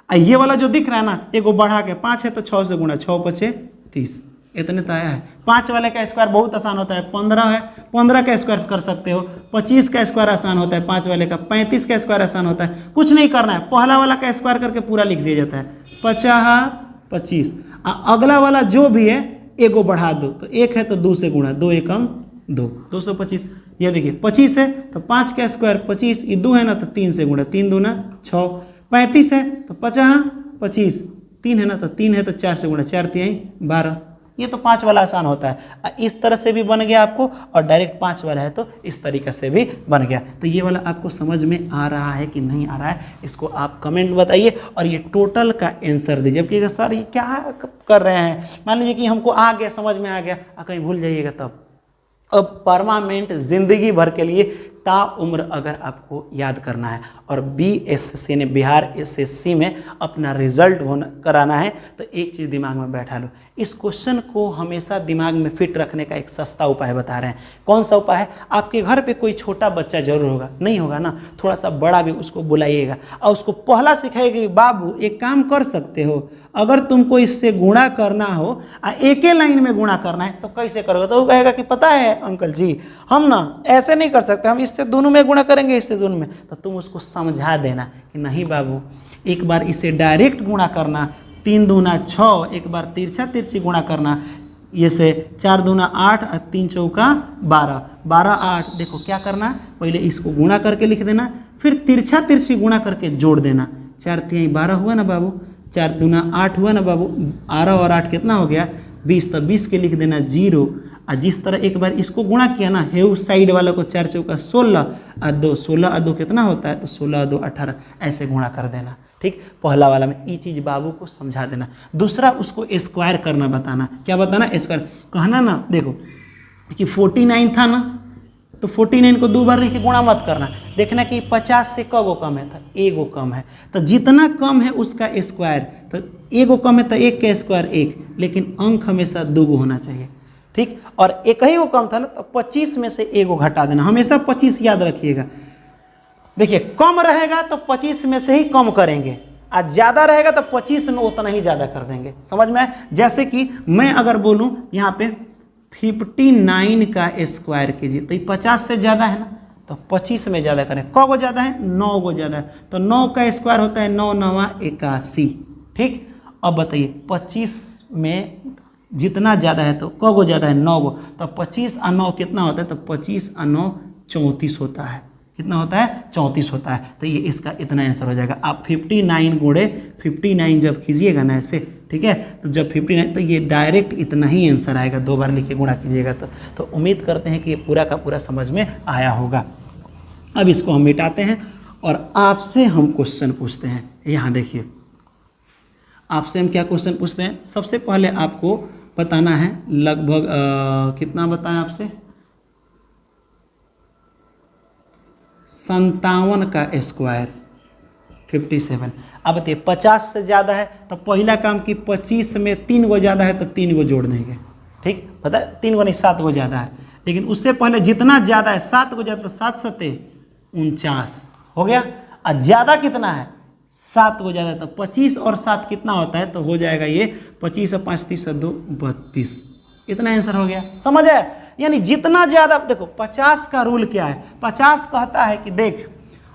ये वाला जो दिख रहा है ना, एक बढ़ा के 5 है तो 6 से गुणा, 6 5 30, इतने तो आया है। 5 वाले का स्क्वायर बहुत आसान होता है, 15 है, 15 का स्क्वायर कर सकते हो। 25 का स्क्वायर आसान होता है 5 वाले का, 35 का स्क्वायर आसान होता है। कुछ नहीं करना है, पहला वाला का स्क्वायर करके पूरा लिख दिया जाता है, 50 25। अगला वाला जो भी है एगो बढ़ा दो, तो 1 है तो 2 से गुणा, 2 एकम 2, 225। ये देखिए 25 है तो 5 का स्क्वायर 25, ये 2 है ना तो 3 से गुणा, 3 दूना 6। 35 है तो 50 25, 3 है ना तो 3 है तो 4 से गुणा, 4 3 12। ये तो 5 वाला आसान होता है। इस तरह से भी बन गया आपको, और डायरेक्ट 5 वाला है तो इस तरीके से भी बन गया। तो ये वाला आपको समझ में आ रहा है कि नहीं आ रहा है, इसको आप कमेंट बताइए। और ये टोटल का आंसर दीजिए। अब कि सर ये क्या कर रहे हैं, मान लीजिए कि हमको आ गया, समझ में आ गया, कहीं भूल जाइएगा तब। अब परमानेंट जिंदगी भर के लिए ताउम्र अगर आपको याद करना है और BSSC ने बिहार SSC में अपना रिजल्ट कराना है, तो एक चीज़ दिमाग में बैठा लो, इस क्वेश्चन को हमेशा दिमाग में फिट रखने का एक सस्ता उपाय बता रहे हैं। कौन सा उपाय है? आपके घर पे कोई छोटा बच्चा जरूर होगा, नहीं होगा ना, थोड़ा सा बड़ा भी, उसको बुलाइएगा और उसको पहला सिखाइएगा कि बाबू एक काम कर सकते हो, अगर तुमको इससे गुणा करना हो, एक ही लाइन में गुणा करना है तो कैसे करोगे? तो वो कहेगा कि पता है अंकल जी, हम ना ऐसे नहीं कर सकते, हम इससे दोनों में गुणा करेंगे, इससे दोनों में। तो तुम उसको समझा देना कि नहीं बाबू, एक बार इसे डायरेक्ट गुणा करना, 3 दूना 6, एक बार तिरछा तिरछी गुणा करना, ये से 4 दूना 8 और 3 चौका 12, 12 8। देखो क्या करना, पहले इसको गुणा करके लिख देना, फिर तिरछा तिरछी गुणा करके जोड़ देना। 4 3 12 हुआ ना बाबू, 4 दूना 8 हुआ ना बाबू, 12 और 8 कितना हो गया 20, तो 20 के लिख देना 0। और जिस तरह एक बार इसको गुणा किया ना, है उस साइड वाला को 4 चौका 16 और 2, 16 और 2 कितना होता है, तो 16 और 2 18, ऐसे गुणा कर देना। ठीक, पहला वाला में ये चीज़ बाबू को समझा देना। दूसरा, उसको स्क्वायर करना बताना। क्या बताना? स्क्वायर कहना ना। देखो कि 49 था ना, तो 49 को 2 बार लिख के गुणा मत करना, देखना कि 50 से कगो कम है, था एगो कम है, तो जितना कम है उसका स्क्वायर, तो एगो कम है तो 1 का स्क्वायर 1, लेकिन अंक हमेशा 2 गो होना चाहिए। ठीक, और एक ही वो कम था ना, तो 25 में से एगो घटा देना, हमेशा 25 याद रखिएगा। देखिए कम रहेगा तो 25 में से ही कम करेंगे, और ज़्यादा रहेगा तो 25 में उतना ही ज़्यादा कर देंगे। समझ में? जैसे कि मैं अगर बोलूँ यहाँ पे 59 का स्क्वायर कीजिए, तो ये 50 से ज़्यादा है ना, तो 25 में ज़्यादा करें। क गो ज़्यादा है? 9 गो ज़्यादा है, तो 9 का स्क्वायर होता है 9 9 81। ठीक, अब बताइए 25 में जितना ज़्यादा है तो क गो ज़्यादा है? 9 गो, तो 25 और 9 कितना होता है, तो 25 और 9 34 होता है। कितना होता है? 34 होता है। तो ये इसका इतना आंसर हो जाएगा। आप 59 गुणे 59 जब कीजिएगा ना ऐसे, ठीक है, तो जब 59, तो ये डायरेक्ट इतना ही आंसर आएगा। 2 बार लिख के गुणा कीजिएगा तो उम्मीद करते हैं कि ये पूरा का पूरा समझ में आया होगा। अब इसको हम मिटाते हैं और आपसे हम क्वेश्चन पूछते हैं। यहाँ देखिए, आपसे हम क्या क्वेश्चन पूछते हैं। सबसे पहले आपको बताना है लगभग कितना बताएं आपसे, 57 का स्क्वायर 57। अब बताइए 50 से ज़्यादा है तो पहला काम कि 25 में 3 गो ज़्यादा है तो 3 गो जोड़ देंगे। ठीक, पता है 3 गो नहीं 7 गो ज़्यादा है, लेकिन उससे पहले जितना ज़्यादा है 7 गो ज़्यादा, तो 7 7 49 हो गया। और ज़्यादा कितना है? 7 गो ज़्यादा, तो 25 और 7 कितना होता है, तो हो जाएगा ये 25 और 5 30 और 2 32। इतना आंसर हो गया। समझ है? यानी जितना ज़्यादा, देखो 50 का रूल क्या है, 50 कहता है कि देख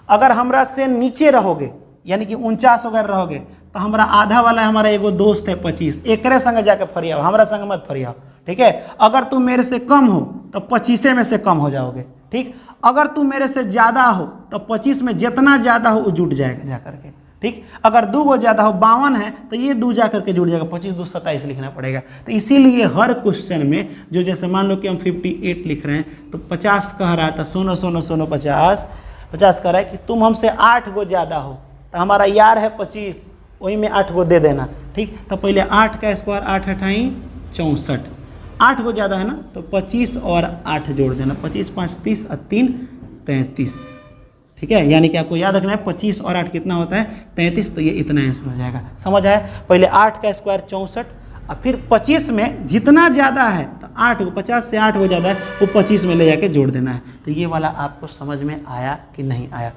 अगर हमरा से नीचे रहोगे, यानी कि 49 वगैरह रहोगे, तो हमारा आधा वाला हमारा एगो दोस्त है 25, एकरे संग जाके फरियाओ, हमारा संग मत फरियाओ। ठीक है, अगर तुम मेरे से कम हो तो 25 में से कम हो जाओगे। ठीक, अगर तुम मेरे से ज़्यादा हो तो 25 में जितना ज़्यादा हो वो जुट जाएगा जा करके। ठीक। अगर 2 गो ज़्यादा हो 52 है तो ये 2 जा करके जुड़ जाएगा, 25 2 27 लिखना पड़ेगा। तो इसीलिए हर क्वेश्चन में जो जैसे मान लो कि हम 58 लिख रहे हैं तो 50 कह रहा था, सुनो सुनो सुनो 50 कह रहा है कि तुम हमसे 8 गो ज़्यादा हो, तो हमारा यार है 25, वही में 8 गो दे देना। ठीक, तो पहले 8 का स्क्वायर 8 8 64, 8 गो ज़्यादा है ना, तो 25 और 8 जोड़ देना, 25 5 30 और 3 33। ठीक है, यानी कि आपको याद रखना है 25 और 8 कितना होता है 33, तो ये इतना आंसर हो जाएगा। समझ आया? पहले 8 का स्क्वायर 64 और फिर 25 में जितना ज़्यादा है तो 8 को 50 से 8 को ज़्यादा है वो 25 में ले जाके जोड़ देना है। तो ये वाला आपको समझ में आया कि नहीं आया?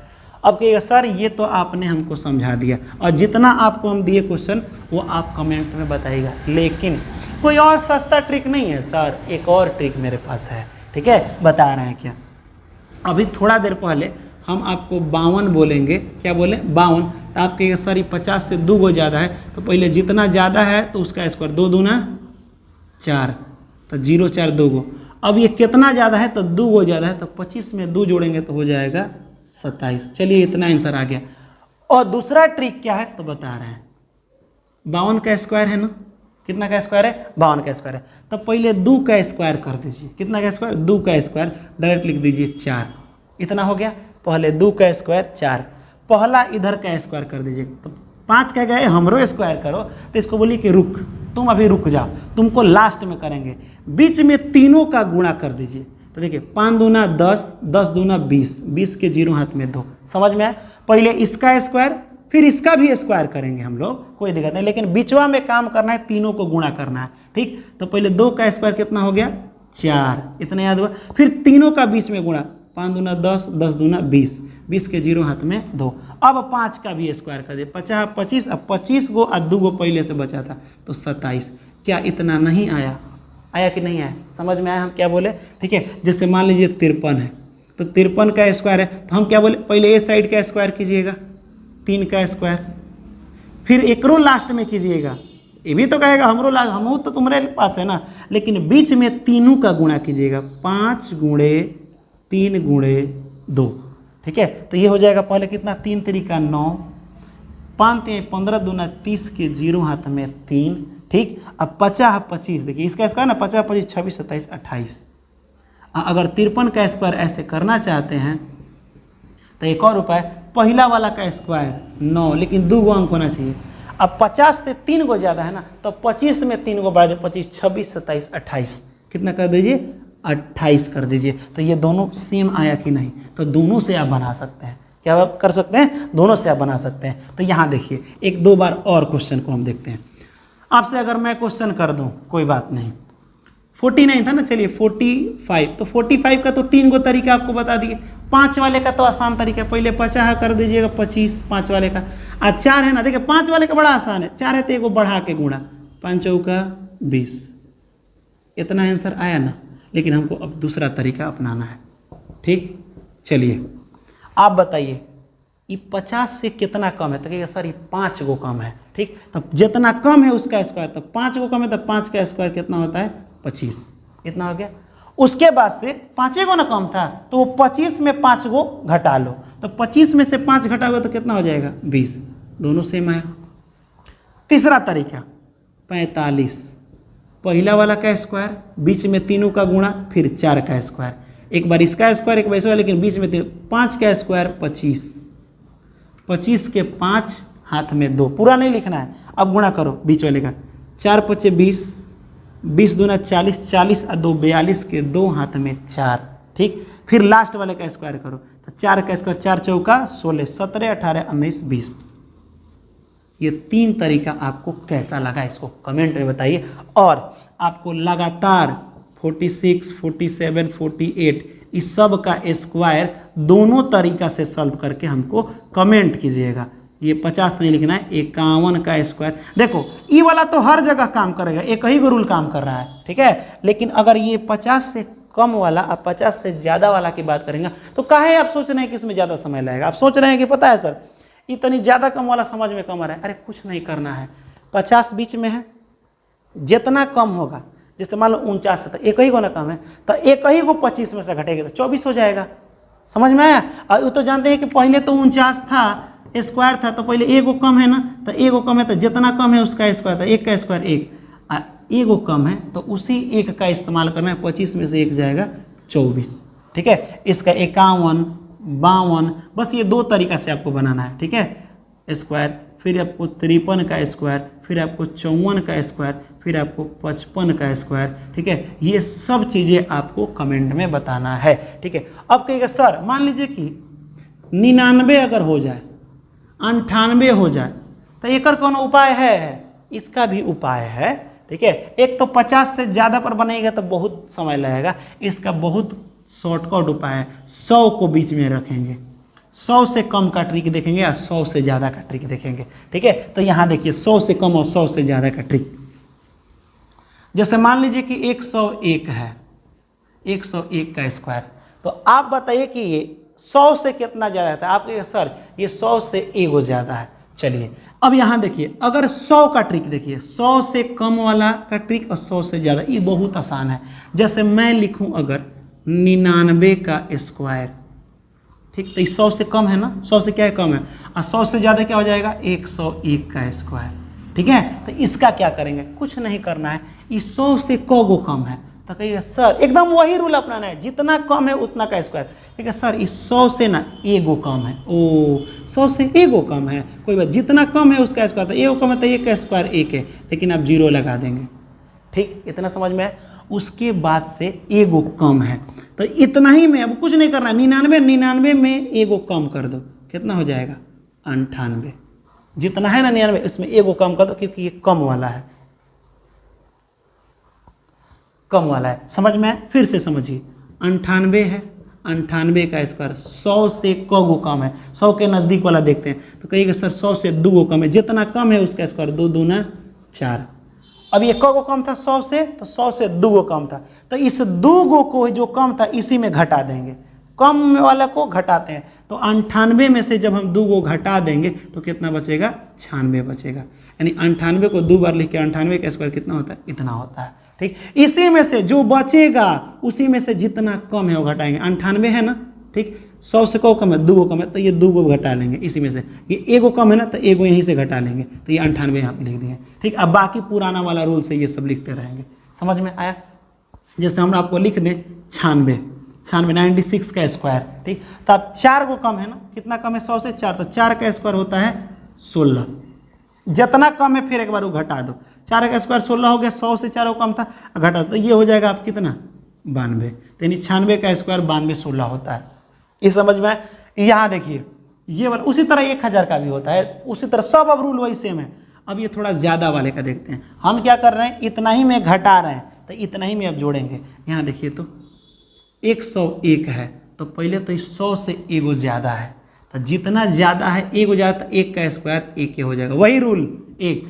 अब कहिएगा सर ये तो आपने हमको समझा दिया और जितना आपको हम दिए क्वेश्चन वो आप कमेंट में बताइएगा, लेकिन कोई और सस्ता ट्रिक नहीं है सर? एक और ट्रिक मेरे पास है। ठीक है, बता रहे हैं क्या? अभी थोड़ा देर पहले हम आपको 52 बोलेंगे, क्या बोले 52, तो आप कहिएगा सर ये 50 से 2 गो ज़्यादा है, तो पहले जितना ज़्यादा है तो उसका स्क्वायर 2 दूना 4, तो 0 4 2 गो। अब ये कितना ज़्यादा है तो 2 गो ज़्यादा है, तो 25 में 2 जोड़ेंगे तो हो जाएगा 27। चलिए इतना आंसर आ गया। और दूसरा ट्रिक क्या है तो बता रहे हैं, 52 का स्क्वायर है ना, कितना का स्क्वायर है 52 का स्क्वायर है, तो पहले 2 का स्क्वायर कर दीजिए। कितना का स्क्वायर 2 का स्क्वायर, डायरेक्ट लिख दीजिए 4, इतना हो गया। पहले 2 का स्क्वायर 4, पहला इधर का स्क्वायर कर दीजिए, तो 5 का गए हमरो स्क्वायर करो, तो इसको बोलिए कि रुक, तुम अभी रुक जाओ, तुमको लास्ट में करेंगे। बीच में तीनों का गुणा कर दीजिए, तो देखिए 5 दूना 10, 10 दूना 20, 20 के 0 हाथ में 2। समझ में आया? पहले इसका स्क्वायर फिर इसका भी स्क्वायर करेंगे हम लोग, कोई दिक्कत नहीं, लेकिन बीचवा में काम करना है, तीनों को गुणा करना है। ठीक, तो पहले 2 का स्क्वायर कितना हो गया 4, इतना याद हुआ। फिर तीनों का बीच में गुणा, 5 दूना 10, 10 दूना 20, 20 के 0 हाथ में 2। अब 5 का भी स्क्वायर कर दिए, 50 25, अब 25 गो और 2 गो पहले से बचा था तो 27। क्या इतना नहीं आया? आया कि नहीं आया? समझ में आया हम क्या बोले? ठीक है, जैसे मान लीजिए 53 है, तो 53 का स्क्वायर है, तो हम क्या बोले, पहले ए साइड का स्क्वायर कीजिएगा 3 का स्क्वायर, फिर एकरो लास्ट में कीजिएगा। ये भी तो कहेगा हमरो लास्ट, हम तो तुम्हारे पास है ना, लेकिन बीच में तीनों का गुणा कीजिएगा, 5 गुणे 3 गुणे 2। ठीक है, तो ये हो जाएगा पहले कितना 3 तरीका 9, 5 3 15 दूना 30 के 0 हाथ में 3। ठीक, अब 50 25, देखिए इसका स्क्वायर ना 50 25 26 27 28। अगर 53 का स्क्वायर ऐसे करना चाहते हैं तो एक और उपाय, पहला वाला का स्क्वायर 9, लेकिन 2 गो अंक होना चाहिए। अब 50 से 3 गो ज़्यादा है ना, तो 25 में 3 गो बढ़ा दे, 25 26 27 28, कितना कर दीजिए 28 कर दीजिए। तो ये दोनों सेम आया कि नहीं? तो दोनों से आप बना सकते हैं। क्या आप कर सकते हैं? दोनों से आप बना सकते हैं। तो यहाँ देखिए एक दो बार और क्वेश्चन को हम देखते हैं। आपसे अगर मैं क्वेश्चन कर दूं, कोई बात नहीं, 49 था ना, चलिए 45, तो 45 का तो 3 गो तरीका आपको बता दिए। 5 वाले का तो आसान तरीका, पहले 50 कर दीजिएगा 25 5 वाले का, और 4 है ना, देखिए 5 वाले का बड़ा आसान है, 4 है तो एगो बढ़ा के गुणा, 5 चौका 20, इतना आंसर आया ना। लेकिन हमको अब दूसरा तरीका अपनाना है। ठीक, चलिए आप बताइए ये 50 से कितना कम है? तो कहिएगा सर ये 5 गो कम है। ठीक, तो जितना कम है उसका स्क्वायर, तो 5 गो कम है तो 5 का स्क्वायर कितना होता है 25, इतना हो गया। उसके बाद से 5 गो ना कम था, तो 25 में 5 गो घटा लो, तो 25 में से 5 घटाओगे तो कितना हो जाएगा 20, दोनों सेम आया। तीसरा तरीका 45, पहला वाला का स्क्वायर, बीच में तीनों का गुणा, फिर 4 का स्क्वायर, एक बार इसका स्क्वायर एक बार इसका, लेकिन बीच में 5 का स्क्वायर 25, 25 के 5 हाथ में 2, पूरा नहीं लिखना है। अब गुणा करो बीच वाले का, 4 5 20, 20 दूना 40, 40 और 2 42 के 2 हाथ में 4। ठीक, फिर लास्ट वाले का स्क्वायर करो, तो 4 का स्क्वायर 4 चौका 16, 17 18 19 20। ये 3 तरीका आपको कैसा लगा इसको कमेंट में बताइए। और आपको लगातार 46 47 48 इस सब का स्क्वायर दोनों तरीका से सॉल्व करके हमको कमेंट कीजिएगा। ये 50 नहीं लिखना है, 51 का स्क्वायर। देखो ये वाला तो हर जगह काम करेगा, एक ही रूल काम कर रहा है। ठीक है, लेकिन अगर ये 50 से कम वाला और 50 से ज़्यादा वाला की बात करेंगे तो काहे आप सोच रहे हैं कि इसमें ज़्यादा समय लगेगा? आप सोच रहे हैं कि पता है सर इतनी ज़्यादा कम वाला समझ में कम आ रहा है। अरे कुछ नहीं करना है, 50 बीच में है, जितना कम होगा, जैसे मान लो 49 है तो एक ही को ना कम है, तो एक ही को 25 में से घटेगा तो 24 हो जाएगा। समझ में आया? और वो तो जानते हैं कि पहले तो 49 था, स्क्वायर था तो पहले एगो कम है ना, तो एगो कम है तो जितना कम है उसका स्क्वायर, तो एक का स्क्वायर एक, एगो कम है तो उसी एक का इस्तेमाल करना है। 25 में से एक जाएगा 24, ठीक है। इसका 51, 52, बस ये दो तरीका से आपको बनाना है, ठीक है। स्क्वायर, फिर आपको 53 का स्क्वायर, फिर आपको 54 का स्क्वायर, फिर आपको 55 का स्क्वायर, ठीक है। ये सब चीज़ें आपको कमेंट में बताना है, ठीक है। अब कहिएगा सर मान लीजिए कि 99 अगर हो जाए, 98 हो जाए, तो एक कौन उपाय है? इसका भी उपाय है, ठीक है। एक तो 50 से ज़्यादा पर बनेगा तो बहुत समय लगेगा, इसका बहुत शॉर्टकट उपाय है। 100 को बीच में रखेंगे, 100 से कम का ट्रिक देखेंगे या 100 से ज़्यादा का ट्रिक देखेंगे, ठीक है। तो यहाँ देखिए 100 से कम और 100 से ज़्यादा का ट्रिक। जैसे मान लीजिए कि 101 है, 101 का स्क्वायर, तो आप बताइए कि ये 100 से कितना ज़्यादा है? आप कहिए सर ये 100 से एगो ज़्यादा है। चलिए अब यहाँ देखिए, अगर 100 का ट्रिक देखिए, 100 से कम वाला का ट्रिक और 100 से ज़्यादा, ये बहुत आसान है। जैसे मैं लिखूँ अगर 99 का स्क्वायर, ठीक, तो 100 से कम है ना, 100 से क्या है? कम है। और 100 से ज़्यादा क्या हो जाएगा? 101 का स्क्वायर, ठीक है। तो इसका क्या करेंगे? कुछ नहीं करना है, इस 100 से कगो कम है तो कहिए सर एकदम वही रूल अपनाना है, जितना कम है उतना का स्क्वायर, ठीक है। सर इस 100 से ना एगो कम है, ओ 100 से एगो कम है, कोई बात, जितना कम है उसका स्क्वायर, तो एगो कम है तो एक का स्क्वायर एक है, लेकिन आप 0 लगा देंगे, ठीक, इतना समझ में है। उसके बाद से एगो कम है तो इतना ही में, अब कुछ नहीं करना है। 99 में एगो कम कर दो, कितना हो जाएगा? 98। जितना है ना 99 इसमें एगो कम कर दो, क्योंकि ये कम वाला है, कम वाला है, समझ में है? फिर से समझिए, 98 है, 98 का स्क्वायर 100 से कगो कम है, 100 के नज़दीक वाला देखते हैं तो कहिएगा सर 100 से 2 कम है, जितना कम है उसका स्क्वायर 2 दूना 4। अब ये कगो कम था 100 से, तो 100 से 2 कम था, तो इस 2 को जो कम था इसी में घटा देंगे, कम वाला को घटाते हैं। तो 98 में से जब हम 2 घटा देंगे तो कितना बचेगा? 96 बचेगा। यानी 98 को 2 बार लिख के 98 का स्क्वायर कितना होता है? इतना होता है, ठीक। इसी में से जो बचेगा उसी में से जितना कम है वो घटाएंगे। 98 है ना, ठीक, 100 से कम है, 2 कम है तो ये 2 घटा लेंगे इसी में से। ये एगो कम है ना तो एगो यहीं से घटा लेंगे, तो ये 98 यहाँ पे लिख दिए, ठीक। अब बाकी पुराना वाला रूल से ये सब लिखते रहेंगे, समझ में आया? जैसे हम आपको लिख दें 96 का स्क्वायर, ठीक। तो अब 4 को कम है ना, कितना कम है? 100 से 4, तो 4 का स्क्वायर होता है 16। जितना कम है फिर एक बार वो घटा दो, 4 का स्क्वायर 16 हो गया, 100 से 4 कम था, घटा तो ये हो जाएगा आप कितना? 92। तो यानी 96 का स्क्वायर 92 16 होता है। ये समझ में? यहाँ देखिए ये वाला उसी तरह 1000 का भी होता है, उसी तरह सब अब रूल वही सेम है। अब ये थोड़ा ज़्यादा वाले का देखते हैं, हम क्या कर रहे हैं? इतना ही में घटा रहे हैं तो इतना ही में अब जोड़ेंगे। यहाँ देखिए तो 101 है तो पहले तो इस 100 से एगो ज़्यादा है, तो जितना ज़्यादा है एगो ज़्यादा, 1 का स्क्वायर 1 हो जाएगा, वही रूल 1।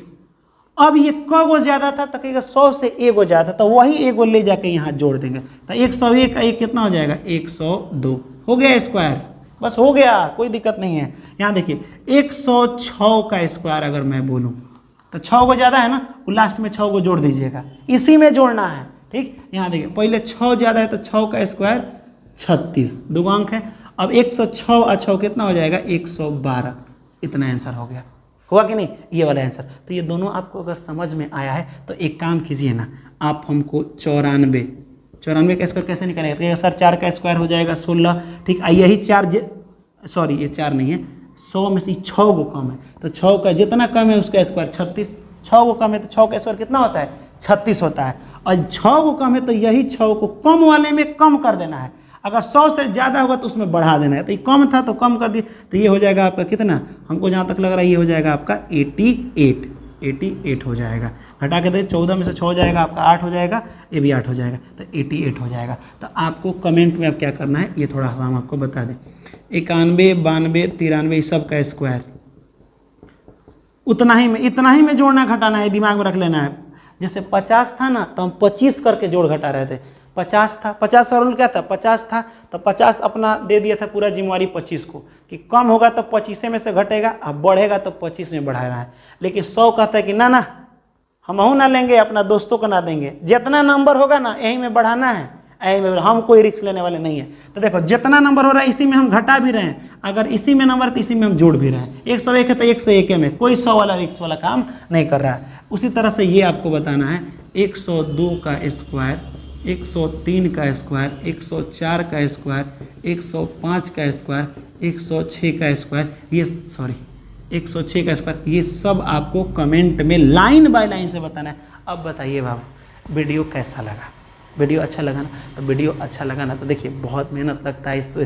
अब ये कगो ज़्यादा था तो कहेगा 100 से एगो ज़्यादा, तो वही एगो ले जाके यहाँ जोड़ देंगे, तो 101 का 1 कितना हो जाएगा? 102 हो गया स्क्वायर, बस हो गया, कोई दिक्कत नहीं है। यहाँ देखिए 106 का स्क्वायर अगर मैं बोलूँ तो 6 को ज़्यादा है ना, वो लास्ट में 6 को जोड़ दीजिएगा, इसी में जोड़ना है, ठीक। यहाँ देखिए पहले 6 ज़्यादा है तो 6 का स्क्वायर 36, 2 अंक है। अब 106 और 6 कितना हो जाएगा? 112। इतना आंसर हो गया, हुआ कि नहीं? ये वाला आंसर। तो ये दोनों आपको अगर समझ में आया है तो एक काम कीजिए ना, आप हमको 94 का स्क्वायर कैसे निकालेंगे? तो सर 4 का स्क्वायर हो जाएगा 16, ठीक। यही 4 सॉरी ये 4 नहीं है, 100 में से 6 को कम है तो 6 का जितना कम है उसका स्क्वायर 36, 6 को कम है तो 6 का स्क्वायर कितना होता है? 36 होता है। और 6 को कम है तो यही 6 को कम वाले में कम कर देना है, अगर 100 से ज़्यादा होगा तो उसमें बढ़ा देना है। तो ये कम था तो कम कर दिए, तो ये हो जाएगा आपका कितना? हमको जहाँ तक लग रहा है ये हो जाएगा आपका 88 हो जाएगा। घटा के दे 14 में से 6 हो जाएगा आपका 8 हो जाएगा, ये भी 8 हो जाएगा, तो 88 हो जाएगा। तो आपको कमेंट में अब क्या करना है ये थोड़ा सा हम आपको बता दें। 91, 92, 93 सब का स्क्वायर उतना ही में, इतना ही में जोड़ना घटाना है, दिमाग में रख लेना है। जैसे 50 था ना तो हम 25 करके जोड़ घटा रहे थे, 50 था, 50 का रूल क्या था? 50 था तो 50 अपना दे दिया था पूरा जिम्मेवारी 25 को, कि कम होगा तो 25 में से घटेगा, अब बढ़ेगा तो 25 में बढ़ाना है। लेकिन 100 कहता है कि ना ना हमहू ना लेंगे, अपना दोस्तों को ना देंगे, जितना नंबर होगा ना यही में बढ़ाना है, हम कोई रिस्क लेने वाले नहीं है। तो देखो जितना नंबर हो रहा है इसी में हम घटा भी रहे हैं, अगर इसी में नंबर तो इसी में हम जोड़ भी रहे हैं। 101 है तो 101 में, कोई 100 वाला रिस्क वाला काम नहीं कर रहा है। उसी तरह से ये आपको बताना है 102 का स्क्वायर, 103 का स्क्वायर, 104 का स्क्वायर, 105 का स्क्वायर, 106 का स्क्वायर, ये 106 का स्क्वायर, ये सब आपको कमेंट में लाइन बाय लाइन से बताना है। अब बताइए बाबू वीडियो कैसा लगा? वीडियो अच्छा लगा ना? तो वीडियो अच्छा लगा ना तो देखिए बहुत मेहनत लगता है इस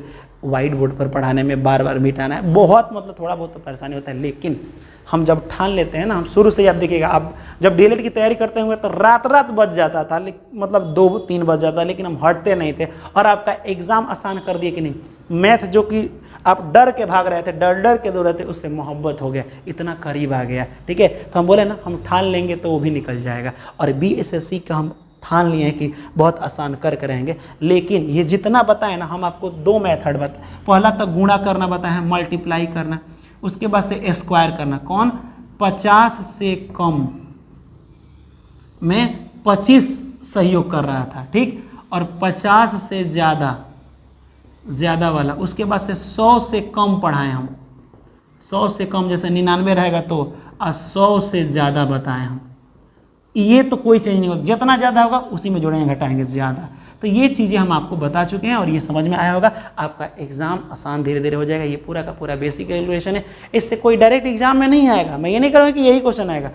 वाइट बोर्ड पर पढ़ाने में, बार बार मिटाना है, बहुत मतलब थोड़ा बहुत तो परेशानी होता है, लेकिन हम जब ठान लेते हैं ना, हम शुरू से ही आप देखिएगा, आप जब डीएलएड की तैयारी करते होंगे तो रात बज जाता था, मतलब 2-3 बज जाता, लेकिन हम हटते नहीं थे और आपका एग्ज़ाम आसान कर दिए कि नहीं। मैथ जो कि आप डर के भाग रहे थे, डर के दौड़ रहे थे, उससे मोहब्बत हो गया, इतना करीब आ गया। ठीक है, तो हम बोले ना हम ठान लेंगे तो वो भी निकल जाएगा। और BSSC का हम ठान लिए हैं कि बहुत आसान कर रहेंगे, लेकिन ये जितना बताए ना, हम आपको 2 मेथड बताए। पहला तो गुणा करना बताए हैं, मल्टीप्लाई करना, उसके बाद से स्क्वायर करना। कौन? 50 से कम में 25 सहयोग कर रहा था, ठीक, और 50 से ज़्यादा वाला, उसके बाद से 100 से कम पढ़ाएं हम, 100 से कम, जैसे 99 रहेगा तो 100 से ज़्यादा बताएं हम। ये तो कोई चेंज नहीं होगा, जितना ज़्यादा होगा उसी में जोड़ेंगे घटाएंगे ज़्यादा। तो ये चीज़ें हम आपको बता चुके हैं और ये समझ में आया होगा। आपका एग्जाम आसान धीरे धीरे हो जाएगा। ये पूरा का पूरा बेसिक कैलकुलेशन है, इससे कोई डायरेक्ट एग्जाम में नहीं आएगा। मैं ये नहीं करूँगा कि यही क्वेश्चन आएगा,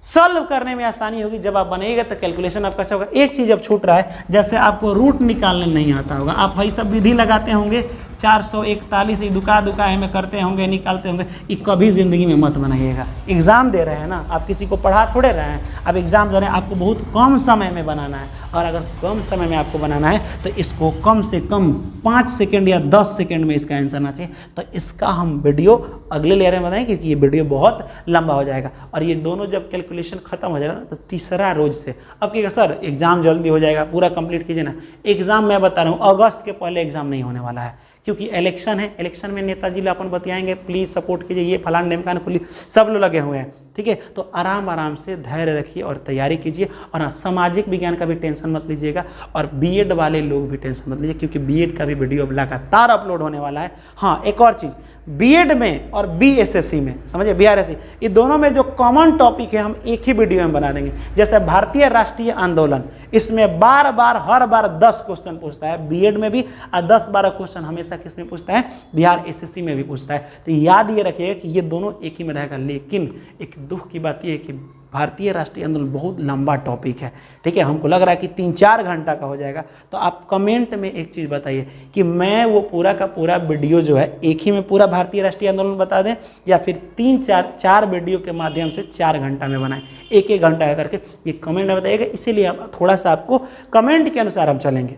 सॉल्व करने में आसानी होगी। जब आप बनाइएगा तो कैलकुलेशन आपका अच्छा होगा। एक चीज़ अब छूट रहा है, जैसे आपको रूट निकालने नहीं आता होगा, आप वही सब विधि लगाते होंगे, 441 दुका में करते होंगे, निकालते होंगे, ये कभी ज़िंदगी में मत बनाइएगा। एग्ज़ाम दे रहे हैं ना, आप किसी को पढ़ा थोड़े रहे हैं, आप एग्ज़ाम दे रहे हैं, आपको बहुत कम समय में बनाना है। और अगर कम समय में आपको बनाना है तो इसको कम से कम 5 सेकंड या 10 सेकंड में इसका आंसर आना चाहिए। तो इसका हम वीडियो अगले लेयर में बताएं, क्योंकि ये वीडियो बहुत लंबा हो जाएगा। और ये दोनों जब कैलकुलेशन खत्म हो जाएगा तो तीसरा रोज से अब कहेगा सर एग्ज़ाम जल्दी हो जाएगा, पूरा कंप्लीट कीजिए ना। एग्ज़ाम मैं बता रहा हूँ, अगस्त के पहले एग्ज़ाम नहीं होने वाला है, क्योंकि इलेक्शन है। इलेक्शन में नेताजी अपन बतियाएंगे, प्लीज़ सपोर्ट कीजिए, ये फलान ढेमकान पुलिस सब लोग लगे हुए हैं। ठीक है, तो आराम से धैर्य रखिए और तैयारी कीजिए। और हाँ, सामाजिक विज्ञान का भी टेंशन मत लीजिएगा, और बीएड वाले लोग भी टेंशन मत लीजिए, क्योंकि बीएड का भी वीडियो अब लगातार अपलोड होने वाला है। हाँ, एक और चीज़, बीएड में और BSSC में, समझिए BRSC, ये दोनों में जो कॉमन टॉपिक है हम एक ही वीडियो में बना देंगे। जैसे भारतीय राष्ट्रीय आंदोलन, इसमें हर बार 10 क्वेश्चन पूछता है बीएड में भी, और 10-12 क्वेश्चन हमेशा किस में पूछता है, बिहार SSC में भी पूछता है। तो याद ये रखिएगा कि ये दोनों एक ही में रहेगा। लेकिन एक दुख की बात यह है कि भारतीय राष्ट्रीय आंदोलन बहुत लंबा टॉपिक है। ठीक है, हमको लग रहा है कि 3-4 घंटा का हो जाएगा। तो आप कमेंट में एक चीज़ बताइए कि मैं वो पूरा का पूरा वीडियो जो है एक ही में पूरा भारतीय राष्ट्रीय आंदोलन बता दें, या फिर 3-4 वीडियो के माध्यम से 4 घंटा में बनाएं, 1-1 घंटा करके। ये कमेंट में बताइएगा, इसीलिए आप थोड़ा सा आपको कमेंट के अनुसार हम चलेंगे,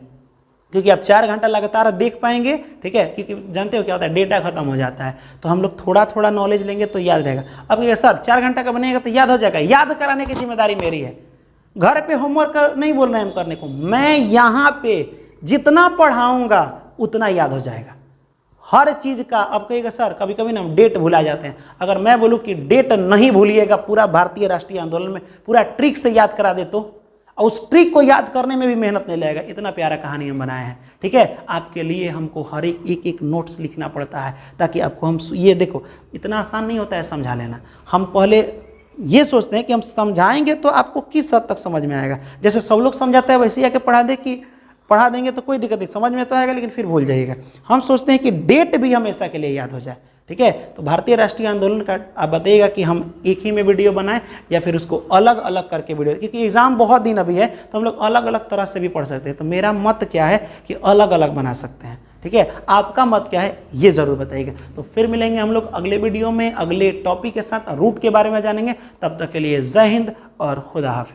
क्योंकि आप 4 घंटा लगातार देख पाएंगे। ठीक है, क्योंकि जानते हो क्या होता है, डेटा खत्म हो जाता है, तो हम लोग थोड़ा नॉलेज लेंगे तो याद रहेगा। अब ये सर 4 घंटा का बनेगा तो याद हो जाएगा, याद कराने की जिम्मेदारी मेरी है। घर पे होमवर्क नहीं बोल रहे हैं हम करने को, मैं यहाँ पे जितना पढ़ाऊँगा उतना याद हो जाएगा हर चीज़ का। अब कहिएगा सर कभी कभी ना हम डेट भुला जाते हैं, अगर मैं बोलूँ कि डेट नहीं भूलिएगा, पूरा भारतीय राष्ट्रीय आंदोलन में पूरा ट्रिक से याद करा दे, तो और उस ट्रिक को याद करने में भी मेहनत नहीं लगेगा। इतना प्यारा कहानी हम बनाए हैं। ठीक है, आपके लिए हमको हर एक नोट्स लिखना पड़ता है, ताकि आपको हम ये देखो, इतना आसान नहीं होता है समझा लेना। हम पहले ये सोचते हैं कि हम समझाएंगे तो आपको किस हद तक समझ में आएगा। जैसे सब लोग समझाते हैं वैसे ही आके पढ़ा देंगे तो कोई दिक्कत नहीं, समझ में तो आएगा लेकिन फिर भूल जाइएगा। हम सोचते हैं कि डेट भी हमेशा के लिए याद हो जाए। ठीक है, तो भारतीय राष्ट्रीय आंदोलन का आप बताइएगा कि हम एक ही में वीडियो बनाएं या फिर उसको अलग अलग करके वीडियो, क्योंकि एग्जाम बहुत दिन अभी है तो हम लोग अलग अलग तरह से भी पढ़ सकते हैं। तो मेरा मत क्या है कि अलग अलग बना सकते हैं। ठीक है, आपका मत क्या है ये जरूर बताइएगा। तो फिर मिलेंगे हम लोग अगले वीडियो में अगले टॉपिक के साथ, रूट के बारे में जानेंगे। तब तक के लिए जय हिंद और खुदा हाफिज।